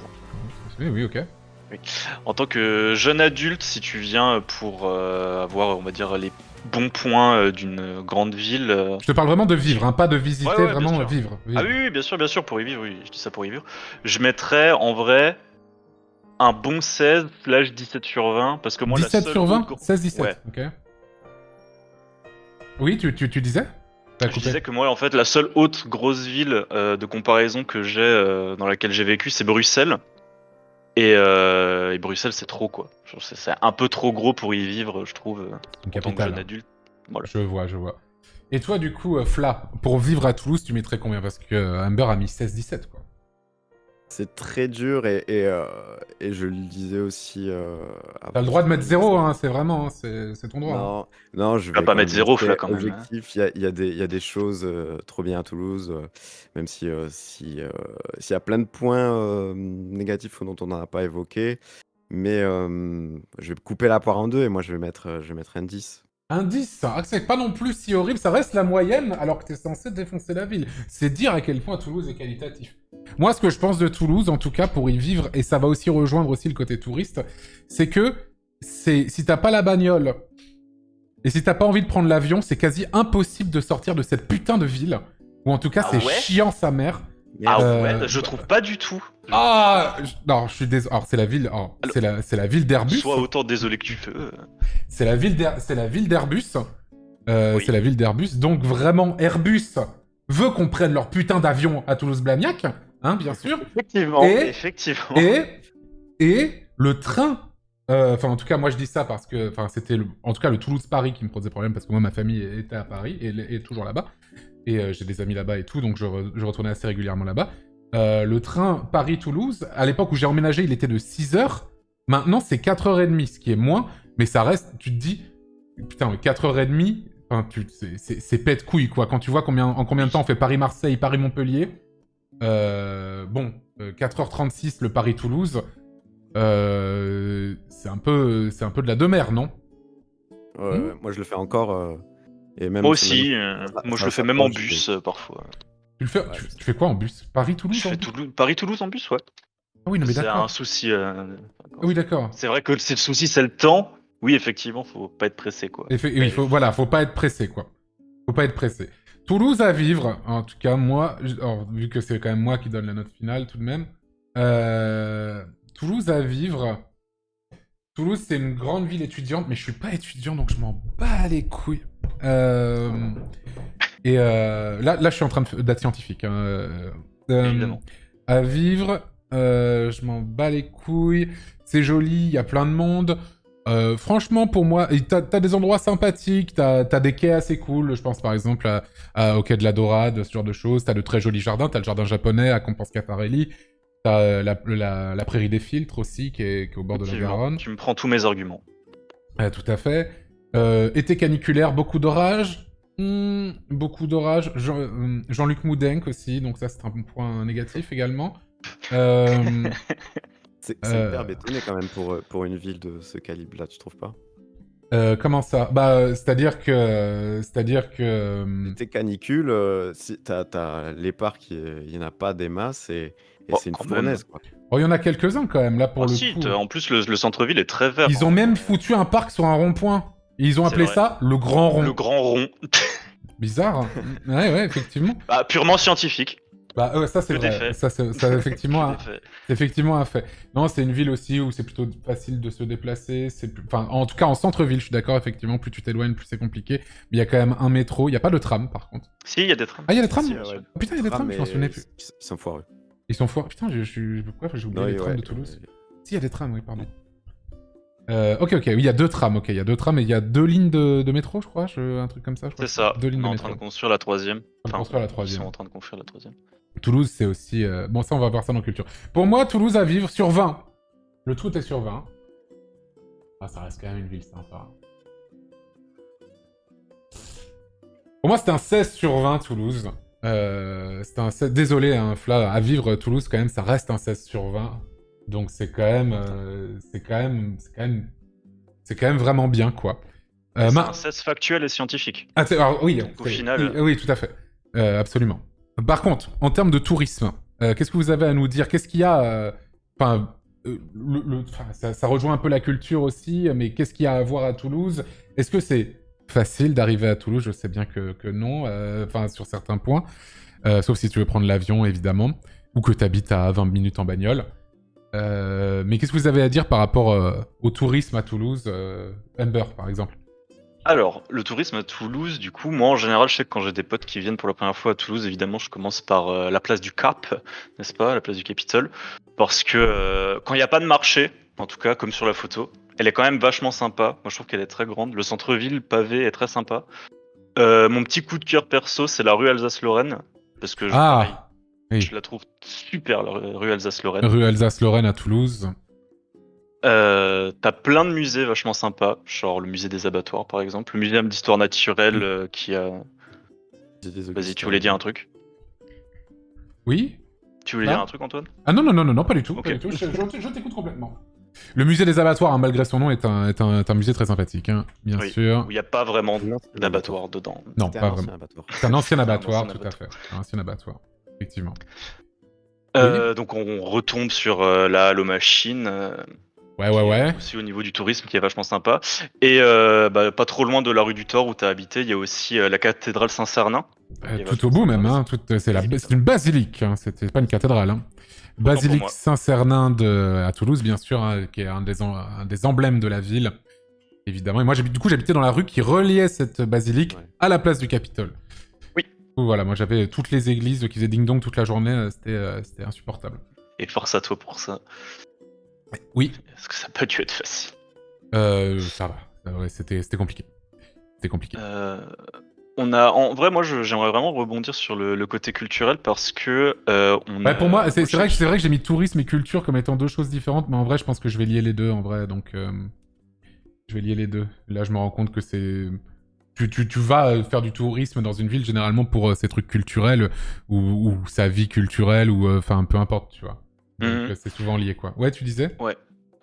Oui, ok. En tant que jeune adulte, si tu viens pour avoir, on va dire, les bons points d'une grande ville. Je te parle vraiment de vivre, hein, pas de visiter, Ouais, bien vraiment sûr. vivre. Ah oui, bien sûr, pour y vivre, oui, je dis ça pour y vivre. Je mettrais en vrai un bon 16/17 sur 20, parce que moi 17 la seule sur 20? autre- 16-17, Ouais. ok. Oui, tu disais? T'as Je coupé. disais que moi, en fait, la seule haute grosse ville de comparaison que j'ai dans laquelle j'ai vécu, c'est Bruxelles. Et Bruxelles, c'est trop, quoi. C'est un peu trop gros pour y vivre, je trouve, Une en tant que capitale. jeune adulte. Voilà. Je vois. Et toi, du coup, Fla, pour vivre à Toulouse, tu mettrais combien? Parce que Amber a mis 16-17, quoi. C'est très dur et je le disais aussi... T'as le droit de mettre 0, hein, c'est vraiment, hein, c'est ton droit. Hein. Non, je vas vais pas quand mettre même zéro, rester Fla, quand même, hein. objectif. Il y a des choses trop bien à Toulouse, même s'il y a plein de points négatifs dont on n'a pas évoqué. Mais je vais couper la poire en deux et moi je vais mettre un 10. Un 10, hein. Ah, c'est pas non plus si horrible, ça reste la moyenne alors que t'es censé défoncer la ville. C'est dire à quel point Toulouse est qualitatif. Moi, ce que je pense de Toulouse, en tout cas, pour y vivre, et ça va aussi rejoindre aussi le côté touriste, c'est que si t'as pas la bagnole Et si t'as pas envie de prendre l'avion, c'est quasi impossible de sortir de cette putain de ville. Ou en tout cas, c'est chiant sa mère. Je trouve pas du tout. Non, je suis désolé. Alors, c'est la ville... c'est la ville d'Airbus. Sois autant désolé que tu veux. C'est la ville d'Airbus. C'est la ville d'Airbus. Donc, vraiment, Airbus veut qu'on prenne leur putain d'avion à Toulouse-Blagnac. Hein, bien sûr. Effectivement. Et le train... Enfin, en tout cas, moi, je dis ça parce que... Enfin, c'était, en tout cas, le Toulouse-Paris qui me posait problème parce que moi, ma famille était à Paris et est toujours là-bas. Et j'ai des amis là-bas et tout, donc je retournais assez régulièrement là-bas. Le train Paris-Toulouse, à l'époque où j'ai emménagé, il était de 6h. Maintenant, c'est 4h30, ce qui est moins. Mais ça reste... Tu te dis... Putain, 4h30... Enfin, c'est pète couille, quoi. Quand tu vois en combien de temps on fait Paris-Marseille, Paris-Montpellier... 4h36 le Paris-Toulouse... c'est un peu de la demeure, non? Moi je le fais encore. Et même moi aussi, moi je le fais même en bus parfois. Tu fais quoi en bus? Paris-Toulouse? Je fais Paris-Toulouse en bus, ouais. Ah oui, non mais c'est d'accord. un souci. Oui, d'accord. C'est vrai que le souci c'est le temps. Oui, effectivement, faut pas être pressé, quoi. Faut pas être pressé, quoi. Faut pas être pressé. Toulouse à vivre, en tout cas moi, vu que c'est quand même moi qui donne la note finale tout de même. Toulouse à vivre. Toulouse, c'est une grande ville étudiante, mais je suis pas étudiant, donc je m'en bats les couilles. Là, je suis en train d'être scientifique. Évidemment. À vivre, je m'en bats les couilles. C'est joli, il y a plein de monde. Franchement, pour moi, t'as des endroits sympathiques, t'as des quais assez cool. Je pense par exemple au quai de la Dorade, ce genre de choses. T'as de très jolis jardins. T'as le jardin japonais à Compense Caffarelli. T'as la prairie des filtres aussi, qui est au bord de la Garonne. Tu me prends tous mes arguments. Tout à fait. Été caniculaire, beaucoup d'orages. Beaucoup d'orages. Jean-Luc Moudenc aussi, donc ça c'est un point négatif également. C'est hyper bétonné quand même pour une ville de ce calibre-là, tu trouves pas? Comment ça? Bah, c'est-à-dire que... L'été canicule, si t'as les parcs, il y en a pas des masses et c'est une fournaise, quoi. Oh, il y en a quelques-uns quand même, là, pour le coup. En plus, le centre-ville est très vert. Ils ont même foutu un parc sur un rond-point. Ils ont appelé ça le Grand Rond. Le Grand Rond. Bizarre, hein. Ouais, effectivement. Bah, purement scientifique. Bah, ça c'est vrai. Ça effectivement, effectivement un fait. Non, c'est une ville aussi où c'est plutôt facile de se déplacer. Enfin, en tout cas, en centre-ville, je suis d'accord, effectivement, plus tu t'éloignes, plus c'est compliqué. Mais il y a quand même un métro. Il n'y a pas de tram, par contre. Si, il y a des trams. Ah, il y a des trams? Si, Oh, putain, il y a des trams, je m'en souvenais plus. Ils sont foireux. Ils sont foireux. Putain, pourquoi j'ai oublié les trams de Toulouse? Si, il y a des trams, oui, pardon. Ok, oui, il y a 2 trams, il y a 2 trams et il y a 2 lignes de métro, je crois, un truc comme ça. C'est ça, 2 lignes on est de en train métro. de construire la 3ème. Ils sont en train de construire la 3ème. Toulouse, c'est aussi... Bon, ça, on va voir ça dans Culture. Pour moi, Toulouse à vivre sur 20. Le truc est sur 20. Ah, ça reste quand même une ville sympa. Pour moi, c'était un 16 sur 20, Toulouse. C'était un 16... Désolé, hein, Fla, à vivre, Toulouse, quand même, ça reste un 16 sur 20. Donc, c'est quand même vraiment bien, quoi. C'est un 16 factuel et scientifique. Ah, alors, oui, au final... Oui, tout à fait. Absolument. Par contre, en termes de tourisme, qu'est-ce que vous avez à nous dire? Qu'est-ce qu'il y a... ça rejoint un peu la culture aussi, mais qu'est-ce qu'il y a à voir à Toulouse? Est-ce que c'est facile d'arriver à Toulouse? Je sais bien que non, sur certains points. Sauf si tu veux prendre l'avion, évidemment. Ou que tu habites à 20 minutes en bagnole. Mais qu'est-ce que vous avez à dire par rapport au tourisme à Toulouse? Humber, par exemple. Alors, le tourisme à Toulouse, du coup, moi en général, je sais que quand j'ai des potes qui viennent pour la première fois à Toulouse, évidemment, je commence par la place du Cap, n'est-ce pas, la place du Capitole, parce que quand il n'y a pas de marché, en tout cas, comme sur la photo, elle est quand même vachement sympa. Moi, je trouve qu'elle est très grande. Le centre-ville pavé est très sympa. Mon petit coup de cœur perso, c'est la rue Alsace-Lorraine, parce que je la trouve super, la rue Alsace-Lorraine. Rue Alsace-Lorraine à Toulouse. T'as plein de musées vachement sympas, genre le musée des abattoirs par exemple, le muséum d'histoire naturelle qui a... Vas-y, tu voulais dire un truc? Oui? Tu voulais dire un truc, Antoine? Ah non, pas du tout. Okay. Pas du tout. Je t'écoute complètement. Le musée des abattoirs, hein, malgré son nom, est un musée très sympathique, hein, bien sûr. Où il n'y a pas vraiment d'abattoir dedans. Non, pas vraiment. C'est un ancien abattoir, tout à fait. Un ancien abattoir, effectivement. Donc on retombe sur la Halo Machine. Ouais. Aussi au niveau du tourisme qui est vachement sympa. Et pas trop loin de la rue du Thor où tu as habité, il y a aussi la cathédrale Saint-Cernin. Tout au bout même, hein. C'est une basilique, hein. C'était pas une cathédrale. Hein. Basilique Saint-Cernin à Toulouse, bien sûr, hein, qui est un des emblèmes de la ville, évidemment. Et moi, j'habitais dans la rue qui reliait cette basilique à la place du Capitole. Oui. Voilà, moi j'avais toutes les églises qui faisaient ding-dong toute la journée, c'était insupportable. Et force à toi pour ça. Oui. Est-ce que ça peut dû être facile? Ça va. Ouais, c'était compliqué. C'était compliqué. En vrai, moi, j'aimerais vraiment rebondir sur le côté culturel parce que pour moi, c'est vrai que j'ai mis tourisme et culture comme étant deux choses différentes, mais en vrai, je pense que je vais lier les deux, en vrai. Donc, je vais lier les deux. Là, je me rends compte que c'est... Tu vas faire du tourisme dans une ville, généralement, pour ces trucs culturels, ou sa vie culturelle, ou... Enfin, peu importe, tu vois. Donc, c'est souvent lié, quoi. Ouais, tu disais? Ouais.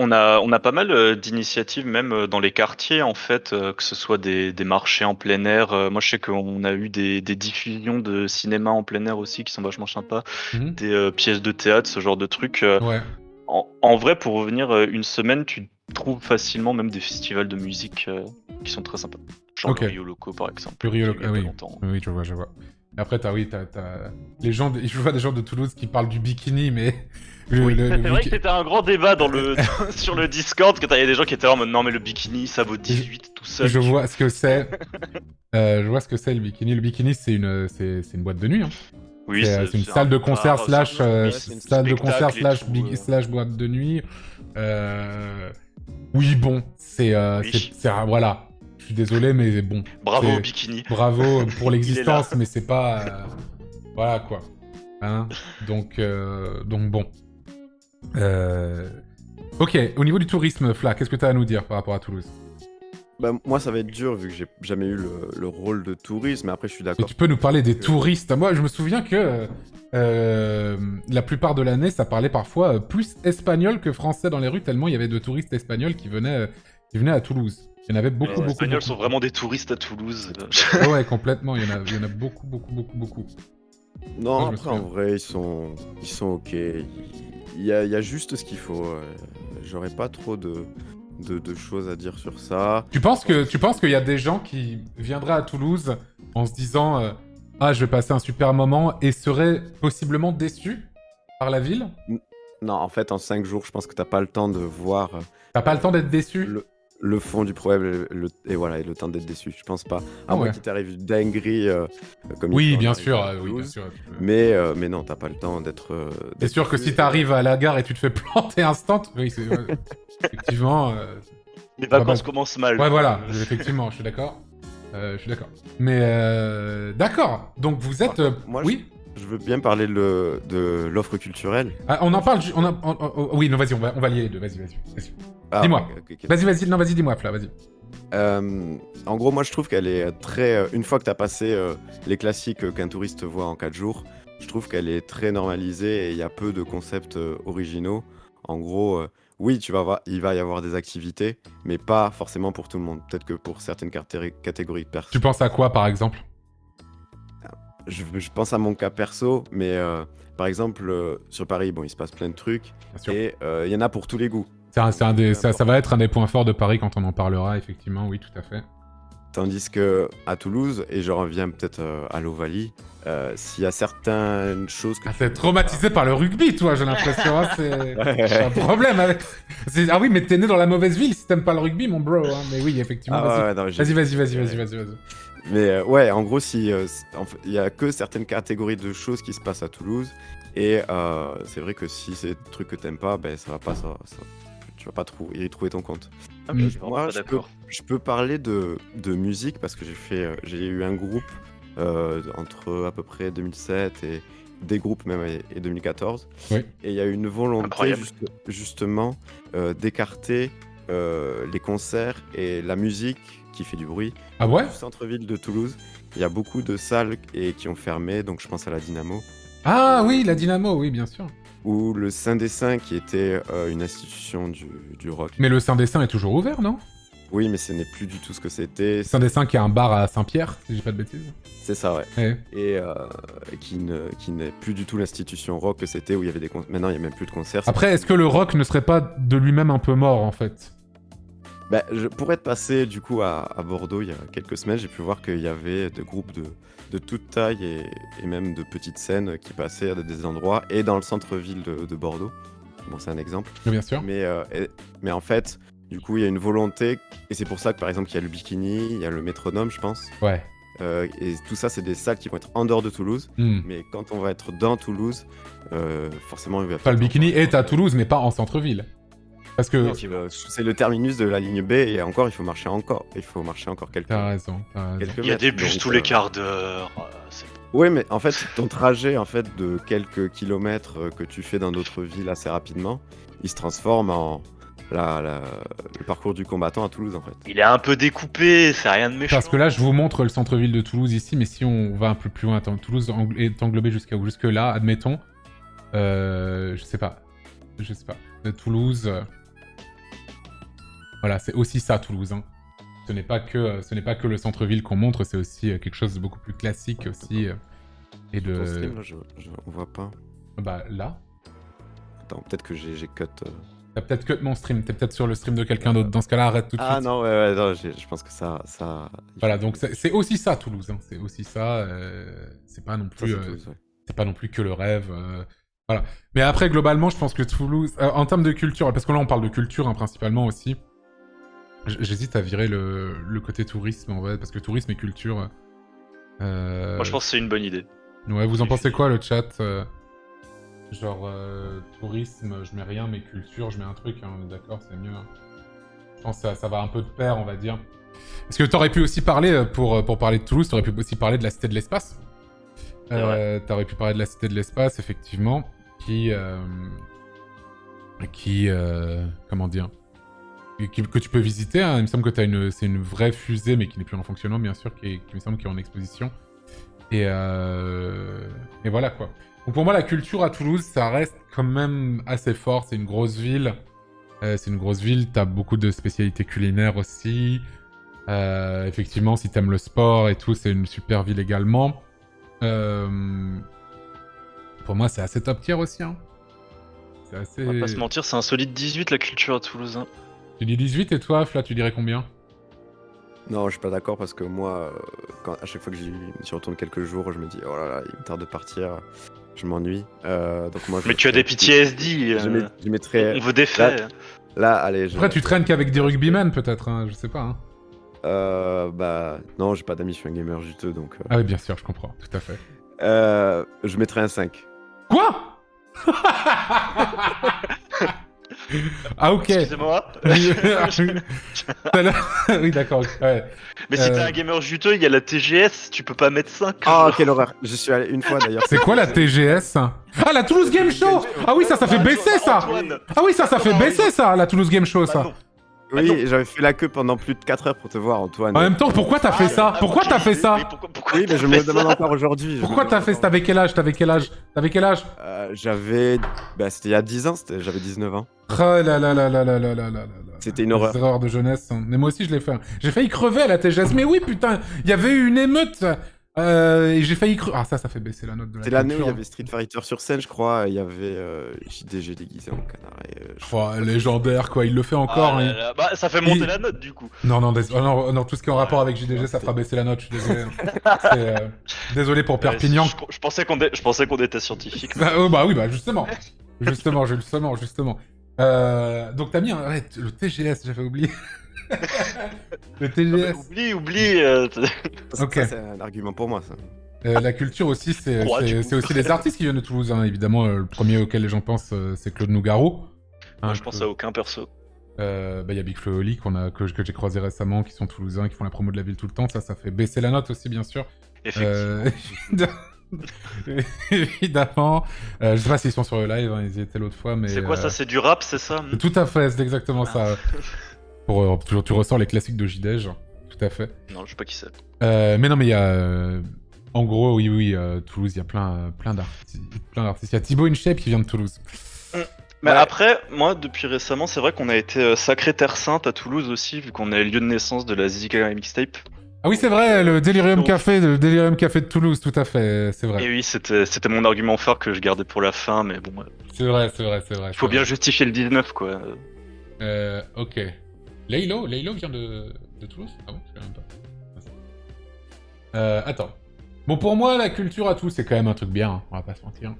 On a pas mal d'initiatives, même dans les quartiers, en fait, que ce soit des marchés en plein air. Moi, je sais qu'on a eu des diffusions de cinéma en plein air aussi qui sont vachement sympas. Des pièces de théâtre, ce genre de trucs. Ouais. En vrai, pour revenir une semaine, tu trouves facilement même des festivals de musique qui sont très sympas. Genre le Rio Loco, par exemple. Le Rio Loco, oui. Oui, je vois. Et après, t'as les gens, je vois des gens de Toulouse qui parlent du bikini, mais... C'est vrai que c'était un grand débat sur le Discord, que t'avais des gens qui étaient là en mode non mais le bikini ça vaut 18 tout seul. Je vois ce que c'est. Je vois ce que c'est le bikini. Le bikini c'est une boîte de nuit. Hein. Oui, c'est une salle de concert slash boîte de nuit. Oui bon, c'est voilà. Je suis désolé mais bon. Bravo au bikini. Bravo pour l'existence mais c'est pas voilà quoi. Hein donc bon. Ok, au niveau du tourisme, Fla, qu'est-ce que tu as à nous dire par rapport à Toulouse? Moi, ça va être dur vu que j'ai jamais eu le rôle de touriste, mais après, je suis d'accord. Tu peux nous parler des touristes? Moi, je me souviens que la plupart de l'année, ça parlait parfois plus espagnol que français dans les rues, tellement il y avait de touristes espagnols qui venaient à Toulouse. Il y en avait beaucoup. Les Espagnols sont vraiment des touristes à Toulouse. Ouais, complètement, il y en a beaucoup. Non, après, en vrai, ils sont ok. Il y a juste ce qu'il faut. J'aurais pas trop de choses à dire sur ça. Tu penses qu'il y a des gens qui viendraient à Toulouse en se disant ah, je vais passer un super moment et seraient possiblement déçus par la ville? Non, en fait, en 5 jours, je pense que t'as pas le temps de voir... T'as pas le temps d'être déçu? Le fond du problème et le temps d'être déçu, je pense pas. À moins qu'il t'arrive une dinguerie comme oui, bien sûr. Mais non, t'as pas le temps d'être... C'est sûr que si t'arrives à la gare et tu te fais planter instant, oui, c'est... effectivement... les vacances commencent mal. Ouais, voilà, effectivement, je suis d'accord. Mais d'accord, donc vous êtes... Moi, oui. Je veux bien parler de l'offre culturelle. Ah, on en parle... oui, non, vas-y, on va lier les deux, vas-y. Dis-moi. Okay. Vas-y, dis-moi, Fla, vas-y. En gros, moi, je trouve qu'elle est très... une fois que t'as passé les classiques qu'un touriste voit en 4 jours, je trouve qu'elle est très normalisée et il y a peu de concepts originaux. En gros, oui, il va y avoir des activités, mais pas forcément pour tout le monde. Peut-être que pour certaines catégories de personnes. Tu penses à quoi, par exemple? Je pense à mon cas perso, mais par exemple, sur Paris, bon, il se passe plein de trucs, et il y en a pour tous les goûts. Ça va être un des points forts de Paris quand on en parlera, effectivement, oui, tout à fait. Tandis que à Toulouse, et je reviens peut-être à l'Ovalie, s'il y a certaines choses que... t'es traumatisé par le rugby, toi, j'ai l'impression. Hein, c'est un problème avec... Ah oui, mais t'es né dans la mauvaise ville si t'aimes pas le rugby, mon bro. Hein. Mais oui, effectivement, vas-y. Mais ouais, en gros, il y a que certaines catégories de choses qui se passent à Toulouse, et c'est vrai que si c'est des trucs que t'aimes pas, ben ça va pas, tu vas pas y trouver ton compte. Moi, je peux parler de musique parce que j'ai eu un groupe entre à peu près 2007 et des groupes même et 2014. Oui. Et il y a eu une volonté justement d'écarter les concerts et la musique qui fait du bruit. Ah ouais? Du centre-ville de Toulouse, il y a beaucoup de salles qui ont fermé, donc je pense à la Dynamo. Ah oui, la Dynamo, oui, bien sûr. Ou le Saint des Saints qui était une institution du rock. Mais le Saint des Saints est toujours ouvert, non? Oui, mais ce n'est plus du tout ce que c'était. C'est un dessin qui a un bar à Saint-Pierre, si j'ai pas de bêtises. C'est ça, ouais. Ouais. Et qui n'est plus du tout l'institution rock que c'était, où il y avait des concerts. Maintenant, il n'y a même plus de concerts. Après, est-ce que le rock ne serait pas de lui-même un peu mort, en fait? Bah, pour être passé du coup à Bordeaux il y a quelques semaines, j'ai pu voir qu'il y avait des groupes de toute taille et même de petites scènes qui passaient à des endroits et dans le centre-ville de Bordeaux. Bon, c'est un exemple. Oui, bien sûr. Mais en fait, du coup, il y a une volonté, et c'est pour ça que par exemple, il y a le Bikini, il y a le Métronome, je pense. Ouais. Et tout ça, c'est des salles qui vont être en dehors de Toulouse. Mais quand on va être dans Toulouse, forcément, il va Enfin, le Bikini est à Toulouse, mais pas en centre-ville. Parce que... c'est le terminus de la ligne B, et encore, il faut marcher encore quelques... T'as raison. Il y a des bus tous les quarts d'heure. Oui, mais en fait, ton trajet de quelques kilomètres que tu fais dans d'autres villes assez rapidement, il se transforme en le parcours du combattant à Toulouse, en fait. Il est un peu découpé, c'est rien de méchant. Parce que là, je vous montre le centre-ville de Toulouse ici, mais si on va un peu plus loin, attends, Toulouse est englobé jusqu'à où? Jusque là, admettons. Je sais pas. Toulouse... Voilà, c'est aussi ça, Toulouse. Hein. Ce n'est pas que le centre-ville qu'on montre, c'est aussi quelque chose de beaucoup plus classique aussi. Et de... Ton stream, là, on voit pas. Bah, là. Attends, peut-être que j'ai cut... T'as peut-être cut mon stream, t'es peut-être sur le stream de quelqu'un d'autre. Dans ce cas-là, arrête tout de suite. Ah non, ouais, non, je pense que ça... Voilà, donc c'est aussi ça, Toulouse. Hein. C'est aussi ça. C'est pas non plus... C'est pas non plus que le rêve. Voilà. Mais après, globalement, je pense que Toulouse... en termes de culture, parce que là, on parle de culture hein, principalement aussi. J'hésite à virer le côté tourisme, en vrai, parce que tourisme et culture... Moi, je pense que c'est une bonne idée. Ouais, vous en pensez quoi, le chat Genre, tourisme, je mets rien, mais culture, je mets un truc, hein, d'accord, c'est mieux. Hein. Je pense que ça va un peu de pair, on va dire. Parce que t'aurais pu aussi parler, pour parler de Toulouse, t'aurais pu aussi parler de la Cité de l'Espace. T'aurais pu parler de la Cité de l'Espace, effectivement, comment dire que tu peux visiter, hein. Il me semble que c'est une vraie fusée, mais qui n'est plus en fonctionnement, bien sûr, qui me semble qui est en exposition. Et voilà, quoi. Donc pour moi, la culture à Toulouse, ça reste quand même assez fort. C'est une grosse ville. T'as beaucoup de spécialités culinaires aussi. Effectivement, si t'aimes le sport et tout, c'est une super ville également. Pour moi, c'est assez top tier aussi, hein. C'est assez... On va pas se mentir, c'est un solide 18, la culture à Toulouse, hein. Tu dis 18 et toi, Fla, tu dirais combien? Non, je suis pas d'accord parce que moi, à chaque fois que j'y retourne quelques jours, je me dis oh là là, il me tarde de partir, je m'ennuie. Donc moi, mais tu as des PTSD. Je mettrais. On veut des faits. Là, allez. Après, tu traînes qu'avec des rugbymen, peut-être, hein, je sais pas. Hein. Bah non, j'ai pas d'amis, je suis un gamer juteux, donc. Ah oui, bien sûr, je comprends, tout à fait. Je mettrais un 5. Quoi? Ah ok. Excusez-moi. Oui d'accord. Ouais. Mais si t'es un gamer juteux, il y a la TGS, tu peux pas mettre 5. Ah quelle horreur. Je suis allé une fois d'ailleurs. C'est quoi la TGS? Ah la Toulouse Game Show. Ah oui ça fait baisser ça. Ah oui ça fait baisser ça, la Toulouse Game Show ça. Oui, j'avais fait la queue pendant plus de 4 heures pour te voir, Antoine. En même temps, pourquoi t'as fait ça? Pourquoi t'as fait ça? Oui, mais je me le demande encore aujourd'hui. Pourquoi t'as fait ça? T'avais quel âge? J'avais... Bah, c'était il y a 10 ans, j'avais 19 ans. Oh là là là là là là là là. C'était une horreur. Des erreurs de jeunesse. Hein. Mais moi aussi, je l'ai fait. J'ai failli crever à la TGS. Mais oui, putain, il y avait eu une émeute. Et j'ai failli crever. Ah, ça fait baisser la note de la C'était l'année où il y avait Street Fighter sur scène, je crois. Il y avait JDG déguisé en canard. Oh, légendaire, quoi. Il le fait encore. Ah, hein. Bah, ça fait monter la note, du coup. Non, tout ce qui est en rapport avec JDG, ça fera baisser la note. Je suis désolé. Désolé pour Perpignan. Je pensais qu'on était scientifique. Bah oui, bah justement. Justement. Donc t'as mis le TGS, j'avais oublié. Le TGS. Oublie. Ok. Ça, c'est un argument pour moi, ça. La culture aussi, c'est aussi les artistes qui viennent de Toulouse, hein, évidemment. Le premier auquel les gens pensent, c'est Claude Nougaro. Moi, je pense à aucun perso. Y a Big Flo et Oli que j'ai croisé récemment, qui sont toulousains, qui font la promo de la ville tout le temps. Ça fait baisser la note aussi, bien sûr. Effectivement. Évidemment. Je sais pas s'ils sont sur le live, hein, ils y étaient l'autre fois, mais... C'est quoi ça? C'est du rap, c'est ça? Tout à fait, c'est exactement ça. Tu ressors les classiques de JDEJ, tout à fait. Non, je sais pas qui c'est. Mais non, mais il y a... En gros, oui, Toulouse, il y a plein d'artistes. Il y a Thibaut InShape qui vient de Toulouse. Mais Ouais. après, moi, depuis récemment, c'est vrai qu'on a été sacré Terre Sainte à Toulouse aussi, vu qu'on est le lieu de naissance de la Zika Mixtape. Ah oui, c'est vrai, le Delirium donc- Café, de Toulouse, tout à fait, c'est Et vrai. oui, c'était mon argument phare que je gardais pour la fin, mais bon, C'est vrai. il faut bien justifier le 19, quoi. Ok. Laylo vient de Toulouse? Ah bon, je sais même pas. Attends. Bon, pour moi, la culture à tout, c'est quand même un truc bien, hein, on va pas se mentir.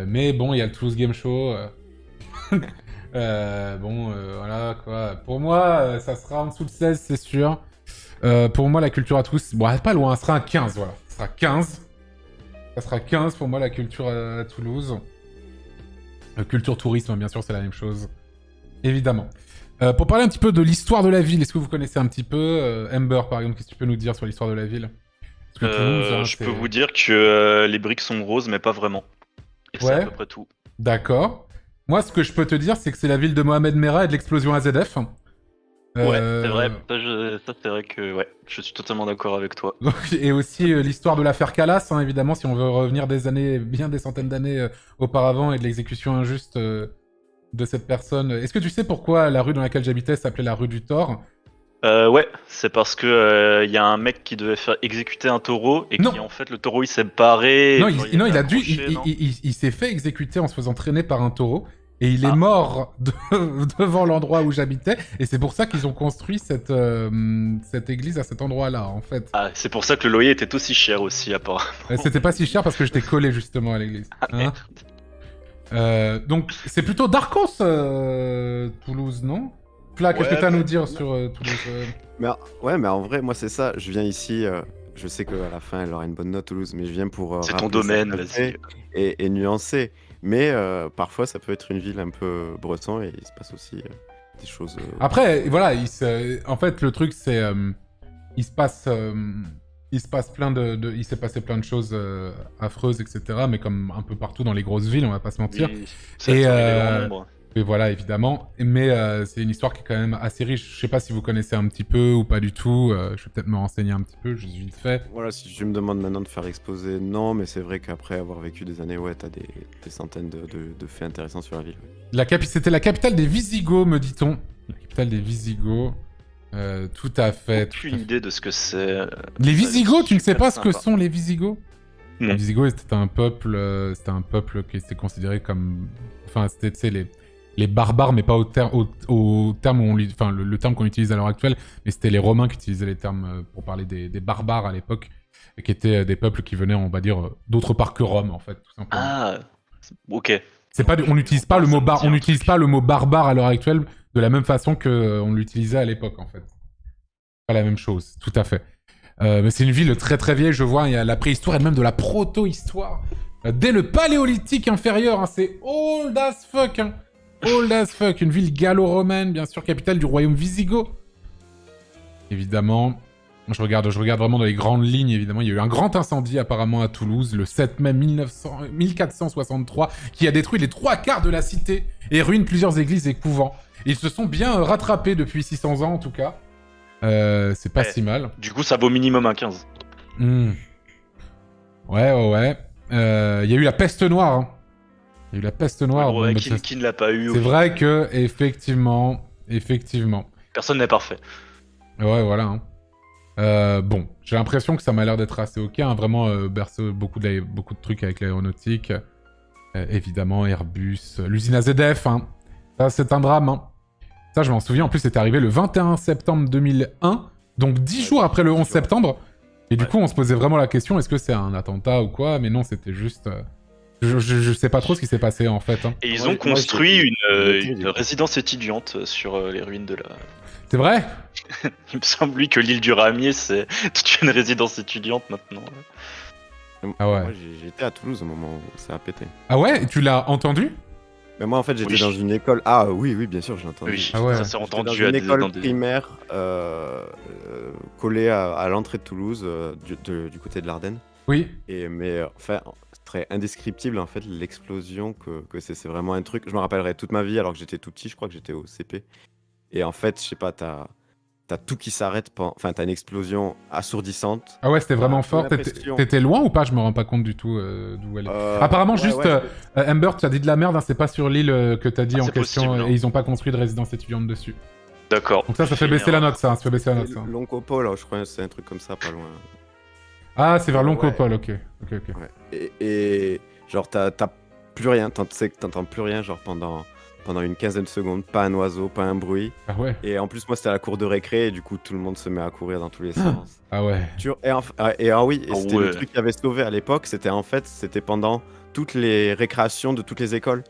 Mais bon, il y a le Toulouse Game Show. Voilà, quoi. Pour moi, ça sera en dessous de 16, c'est sûr. Pour moi, la culture à tous, bon, pas loin, ça sera un 15, voilà. Ça sera 15. Ça sera 15 pour moi, la culture à Toulouse. Culture tourisme, bien sûr, c'est la même chose. Évidemment. Pour parler un petit peu de l'histoire de la ville, est-ce que vous connaissez un petit peu Ember, par exemple, qu'est-ce que tu peux nous dire sur l'histoire de la ville? Parce que Toulouse, hein, Je peux vous dire que les briques sont roses, mais pas vraiment. Et c'est Ouais. à peu près tout. D'accord. Moi, ce que je peux te dire, c'est que c'est la ville de Mohamed Merah et de l'explosion AZF. Ouais, c'est vrai. Ça, c'est vrai que ouais, je suis totalement d'accord avec toi. Et aussi l'histoire de l'affaire Calas, hein, évidemment, si on veut revenir bien des centaines d'années auparavant et de l'exécution injuste de cette personne. Est-ce que tu sais pourquoi la rue dans laquelle j'habitais s'appelait la rue du Thor? Ouais, c'est parce que y a un mec qui devait faire exécuter un taureau et Non. qui en fait le taureau il s'est barré. Non, et genre, il était a dû, accroché, non il s'est fait exécuter en se faisant traîner par un taureau. Et il est Ah. mort devant l'endroit où j'habitais. Et c'est pour ça qu'ils ont construit cette église à cet endroit-là, en fait. Ah, c'est pour ça que le loyer était aussi cher aussi apparemment. C'était pas si cher parce que j'étais collé justement à l'église. Ah, Hein. merde. Donc, c'est plutôt Darkos, Toulouse, non? Fla, qu'est-ce que Ouais, t'as à nous mais- dire sur Toulouse Mais, ouais, mais en vrai, moi, c'est ça. Je viens ici. Je sais qu'à la fin, elle aura une bonne note, Toulouse, mais je viens pour. C'est ton rappeler domaine, certains vas-y. faits et nuancer. Mais parfois, ça peut être une ville un peu breton et il se passe aussi des choses. Après, voilà, en fait, le truc, c'est... il se passe plein il s'est passé plein de choses affreuses, etc. Mais comme un peu partout dans les grosses villes, on va pas se mentir. Oui, ça a Et, attiré des grands nombres. Et voilà, évidemment. Mais c'est une histoire qui est quand même assez riche. Je sais pas si vous connaissez un petit peu ou pas du tout. Je vais peut-être me renseigner un petit peu, juste vite fait. Voilà, si tu me demandes maintenant de faire exposer, non, mais c'est vrai qu'après avoir vécu des années, ouais, t'as des centaines de faits intéressants sur la ville. C'était la capitale des Visigoths, me dit-on. La capitale des Visigoths. Tout à fait. Aucune idée de ce que c'est. Les Ça, Visigoths, tu ne sais super pas ce que sympa. sont les Visigoths? Non. Les Visigoths, c'était un peuple qui était considéré comme... Enfin, c'était, tu sais, les barbares, mais pas au terme où on... Enfin, le terme qu'on utilise à l'heure actuelle, mais c'était les Romains qui utilisaient les termes pour parler des barbares à l'époque, et qui étaient des peuples qui venaient, on va dire, d'autre part que Rome, en fait, tout simplement. Ah, ok. C'est pas, on n'utilise pas le mot Ça me dit un n'utilise truc. pas le mot barbare à l'heure actuelle de la même façon que on l'utilisait à l'époque, en fait. Pas la même chose, tout à fait. Mais c'est une ville très très vieille, je vois. Il y a la préhistoire et même de la proto-histoire. Dès le paléolithique inférieur, hein, c'est old as fuck. Hein. Old as fuck. Une ville gallo-romaine, bien sûr, capitale du royaume wisigoth. Évidemment. Je regarde vraiment dans les grandes lignes, évidemment. Il y a eu un grand incendie apparemment à Toulouse, le 7 mai 1463, qui a détruit les 3/4 de la cité et ruine plusieurs églises et couvents. Ils se sont bien rattrapés depuis 600 ans, en tout cas. C'est pas Ouais. si mal. Du coup, ça vaut minimum un 15. Ouais. Il y a eu la peste noire. Hein. Il y a eu la peste noire. Ouais, bon, qui ne l'a pas eu. c'est vrai que, effectivement. Personne n'est parfait. Ouais, voilà. Hein. Bon, j'ai l'impression que ça m'a l'air d'être assez ok. Hein. Vraiment, berceau beaucoup de trucs avec l'aéronautique. Évidemment, Airbus. L'usine AZF. Hein. Ça, c'est un drame. Hein. Ça, je m'en souviens. En plus, c'était arrivé le 21 septembre 2001. Donc 10 jours après le 11 septembre. Et du coup, on se posait vraiment la question, est-ce que c'est un attentat ou quoi? Mais non, c'était juste... Je sais pas trop ce qui s'est passé, en fait. Hein. Et ils Moi, ont moi, construit j'ai- une résidence étudiante sur les ruines de la. C'est vrai? Il me semble lui que l'île du Ramier c'est toute une résidence étudiante maintenant. Ah ouais. Moi, j'étais à Toulouse au moment où ça a pété. Ah ouais? Et tu l'as entendu? Mais moi, en fait, j'étais Oui. dans une école. Ah oui, bien sûr, je l'ai entendu. Oui, Ah ouais. ça s'est J'étais entendu dans à une école dans des. primaire collée à l'entrée de Toulouse, du côté de l'Ardenne. Oui. Mais enfin, c'est très indescriptible en fait l'explosion que c'est vraiment un truc. Je me rappellerai toute ma vie alors que j'étais tout petit, je crois que j'étais au CP. Et en fait, je sais pas, t'as t'as tout qui s'arrête, enfin t'as une explosion assourdissante. Ah ouais, c'était vraiment T'as fort. l'impression- T'étais loin ou pas? Je me rends pas compte du tout d'où elle est. Apparemment, ouais, juste, ouais, Amber, tu as dit de la merde, hein, c'est pas sur l'île que t'as dit Ah, en c'est question, possible, hein. et ils ont pas construit de résidence étudiante dessus. D'accord. Donc ça fait baisser la note, ça. Ça fait baisser la note, ça. L'Oncopole, je crois que c'est un truc comme ça, pas loin. Ah, c'est vers Ouais. l'Oncopole, ok. Ok. Ouais. Et genre, t'as plus rien, t'entends plus rien, genre pendant une quinzaine de secondes, pas un oiseau, pas un bruit. Ah ouais. Et en plus, moi, c'était à la cour de récré, et du coup, tout le monde se met à courir dans tous les sens. Ah ouais. C'était ouais. le truc qui avait sauvé à l'époque, c'était pendant toutes les récréations de toutes les écoles.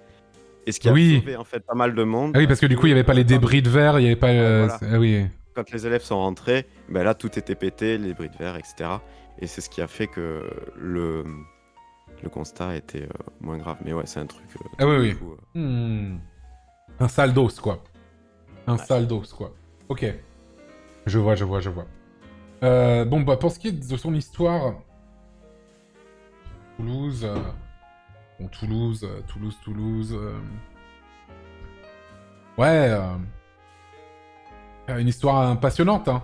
Et ce qui a Oui. sauvé en fait pas mal de monde. Ah oui, parce que du coup, il y avait pas les débris de verre, il y avait pas... voilà. Ah oui. Quand les élèves sont rentrés, ben là, tout était pété, les débris de verre, etc. Et c'est ce qui a fait que le constat était moins grave. Mais ouais, c'est un truc... Ah oui, oui. fou, Un sale dos, quoi. Un sale dos, quoi. Ok. Je vois. Bon, bah, pour ce qui est de son histoire... Toulouse... Bon, Toulouse... Ouais... Une histoire passionnante, hein.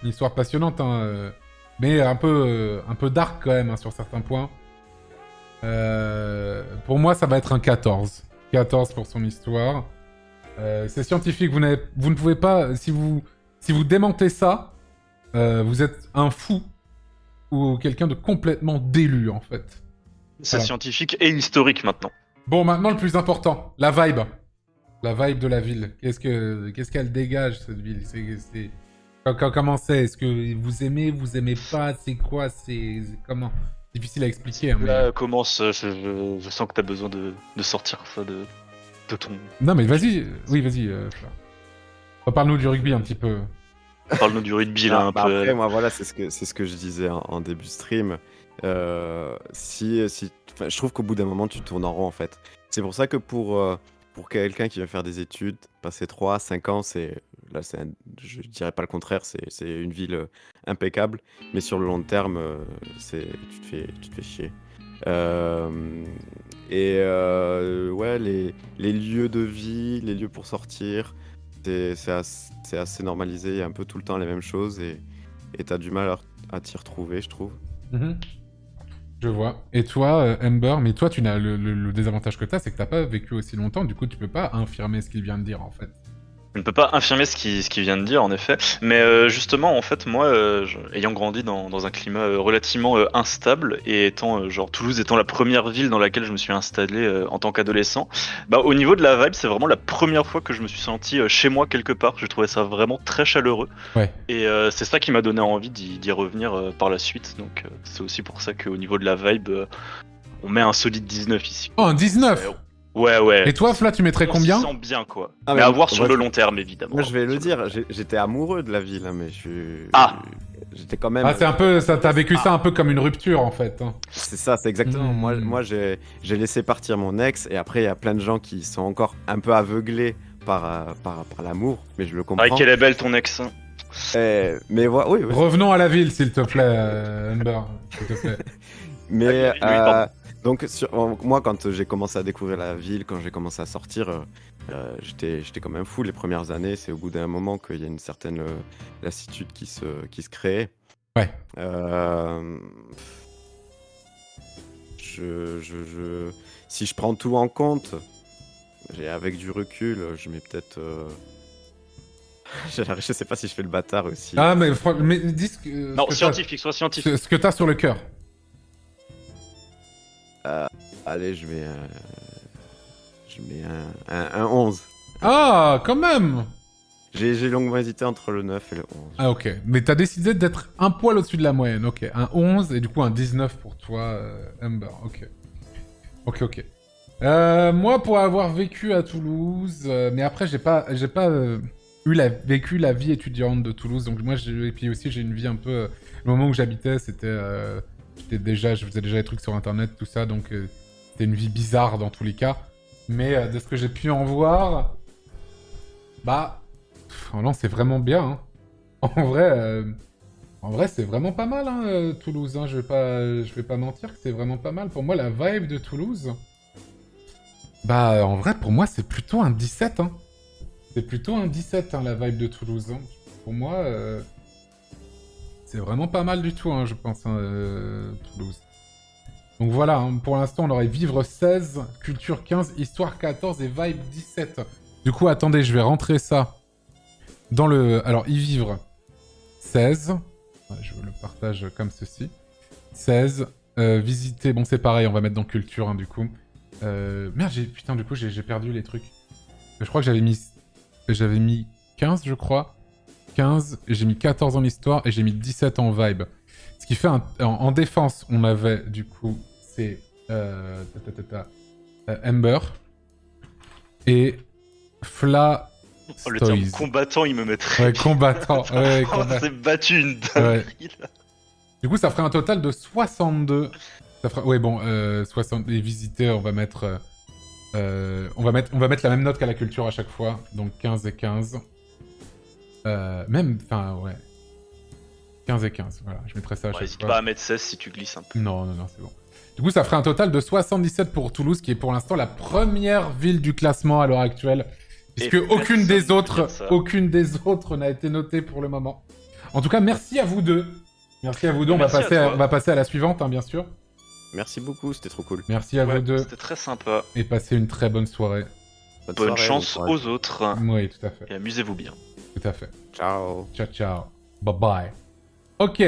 Une histoire passionnante, hein. Mais un peu dark, quand même, hein, sur certains points. Pour moi, ça va être un 14. 14 pour son histoire. C'est scientifique, vous ne pouvez pas... Si vous démentez ça, vous êtes un fou ou quelqu'un de complètement délu, en fait. C'est Voilà. scientifique et historique maintenant. Bon, maintenant, le plus important, la vibe. La vibe de la ville. Qu'est-ce qu'elle dégage, cette ville? Comment c'est? Est-ce que vous aimez pas? C'est quoi? C'est comment? Difficile à expliquer. Hein, mais... Là commence, je sens que t'as besoin de sortir ça de ton... Non, mais vas-y. Oui, vas-y, Fleur. Reparle-nous du rugby un petit peu. Parle-nous du rugby là un peu. Après, moi, voilà, c'est ce que je disais en début de stream. Je trouve qu'au bout d'un moment, tu tournes en rond, en fait. C'est pour ça que pour quelqu'un qui va faire des études, passer 3-5 ans, je dirais pas le contraire, c'est une ville impeccable, mais sur le long terme, tu te fais chier. Ouais, les lieux de vie, les lieux pour sortir, c'est assez normalisé, il y a un peu tout le temps les mêmes choses, et t'as du mal à t'y retrouver, je trouve. Je vois. Et toi, Amber, mais toi, tu n'as le désavantage que t'as, c'est que t'as pas vécu aussi longtemps, du coup, tu peux pas infirmer ce qu'il vient de dire, en fait. Je ne peux pas infirmer ce qu'il vient de dire, en effet. Mais justement, en fait, moi, ayant grandi dans un climat relativement instable, et étant, genre, Toulouse étant la première ville dans laquelle je me suis installé en tant qu'adolescent, bah, au niveau de la vibe, c'est vraiment la première fois que je me suis senti chez moi quelque part. Je trouvais ça vraiment très chaleureux. Ouais. Et c'est ça qui m'a donné envie d'y revenir par la suite. Donc, c'est aussi pour ça qu'au niveau de la vibe, on met un solide 19 ici. Oh, un 19! Ouais. Et toi, Fla, tu mettrais On combien? s'y sent bien, quoi. Ah, mais mais à voir moi, sur le long terme, évidemment. Moi, je vais le dire, j'étais amoureux de la ville, hein, mais j'étais quand même... Ah, c'est un peu... T'as vécu ça un peu comme une rupture, en fait. Hein. C'est ça, c'est exactement. Moi j'ai laissé partir mon ex, et après, il y a plein de gens qui sont encore un peu aveuglés par l'amour, mais je le comprends. Ah, quelle est belle ton ex. Mais oui. Revenons à la ville, s'il te plaît, Amber. S'il te plaît. Mais Oui, pardon. donc moi, quand j'ai commencé à découvrir la ville, quand j'ai commencé à sortir, j'étais quand même fou les premières années. C'est au bout d'un moment qu'il y a une certaine lassitude qui se crée. Ouais. Si je prends tout en compte, avec du recul, je mets peut-être... je sais pas si je fais le bâtard aussi. Ah, mais dis ce que... Non, ce que scientifique, sois scientifique. ce que t'as sur le cœur. Allez, je mets un 11. Ah, quand même! J'ai longuement hésité entre le 9 et le 11. Ah, ok. Mais t'as décidé d'être un poil au-dessus de la moyenne. Ok. Un 11 et du coup un 19 pour toi, Amber. Ok. Ok. Moi, pour avoir vécu à Toulouse, mais après, j'ai pas vécu la vie étudiante de Toulouse. Donc moi, et puis aussi, j'ai une vie un peu... le moment où j'habitais, je faisais déjà des trucs sur Internet, tout ça. Donc c'était une vie bizarre dans tous les cas. Mais de ce que j'ai pu en voir, bah... non, c'est vraiment bien. Hein. En vrai, c'est vraiment pas mal, hein, Toulouse. Hein. Je vais pas mentir que c'est vraiment pas mal. Pour moi, la vibe de Toulouse... en vrai, pour moi, c'est plutôt un 17. Hein. C'est plutôt un 17, hein, la vibe de Toulouse. Hein. pour moi, c'est vraiment pas mal du tout, hein, je pense, hein, Toulouse. Donc voilà, hein, pour l'instant, on aurait vivre 16, culture 15, histoire 14 et vibe 17. Du coup, attendez, je vais rentrer ça dans le... Alors, y vivre 16. Ouais, je le partage comme ceci. 16. Visiter, bon, c'est pareil, on va mettre dans culture, hein, du coup. Merde, putain, du coup, j'ai perdu les trucs. Je crois que j'avais mis 15, je crois. 15, j'ai mis 14 en histoire et j'ai mis 17 en vibe. Ce qui fait en défense, on avait du coup, c'est Ember et Fla. Oh, le terme combattant, il me mettrait. Ouais, combattant. Ouais, on s'est battu une dinguerie, là. Du coup, ça ferait un total de 62. Ça ferait... Ouais, bon, 60... Les visiteurs, on va mettre... on va mettre la même note qu'à la culture à chaque fois. Donc 15 et 15. Enfin, ouais. 15 et 15, voilà. Je mettrai ça à chaque fois. N'hésite pas à mettre 16 si tu glisses un peu. Non, c'est bon. Du coup, ça ferait un total de 77 pour Toulouse, qui est pour l'instant la première ville du classement à l'heure actuelle. Puisque aucune des autres n'a été notée pour le moment. En tout cas, merci à vous deux. Merci à vous deux. On va passer à la suivante, hein, bien sûr. Merci beaucoup, c'était trop cool. Merci à vous deux. C'était très sympa. Et passez une très bonne soirée. Bonne chance aux autres. Oui, tout à fait. Et amusez-vous bien. Tout à fait. Ciao. Ciao, ciao. Bye bye. Ok.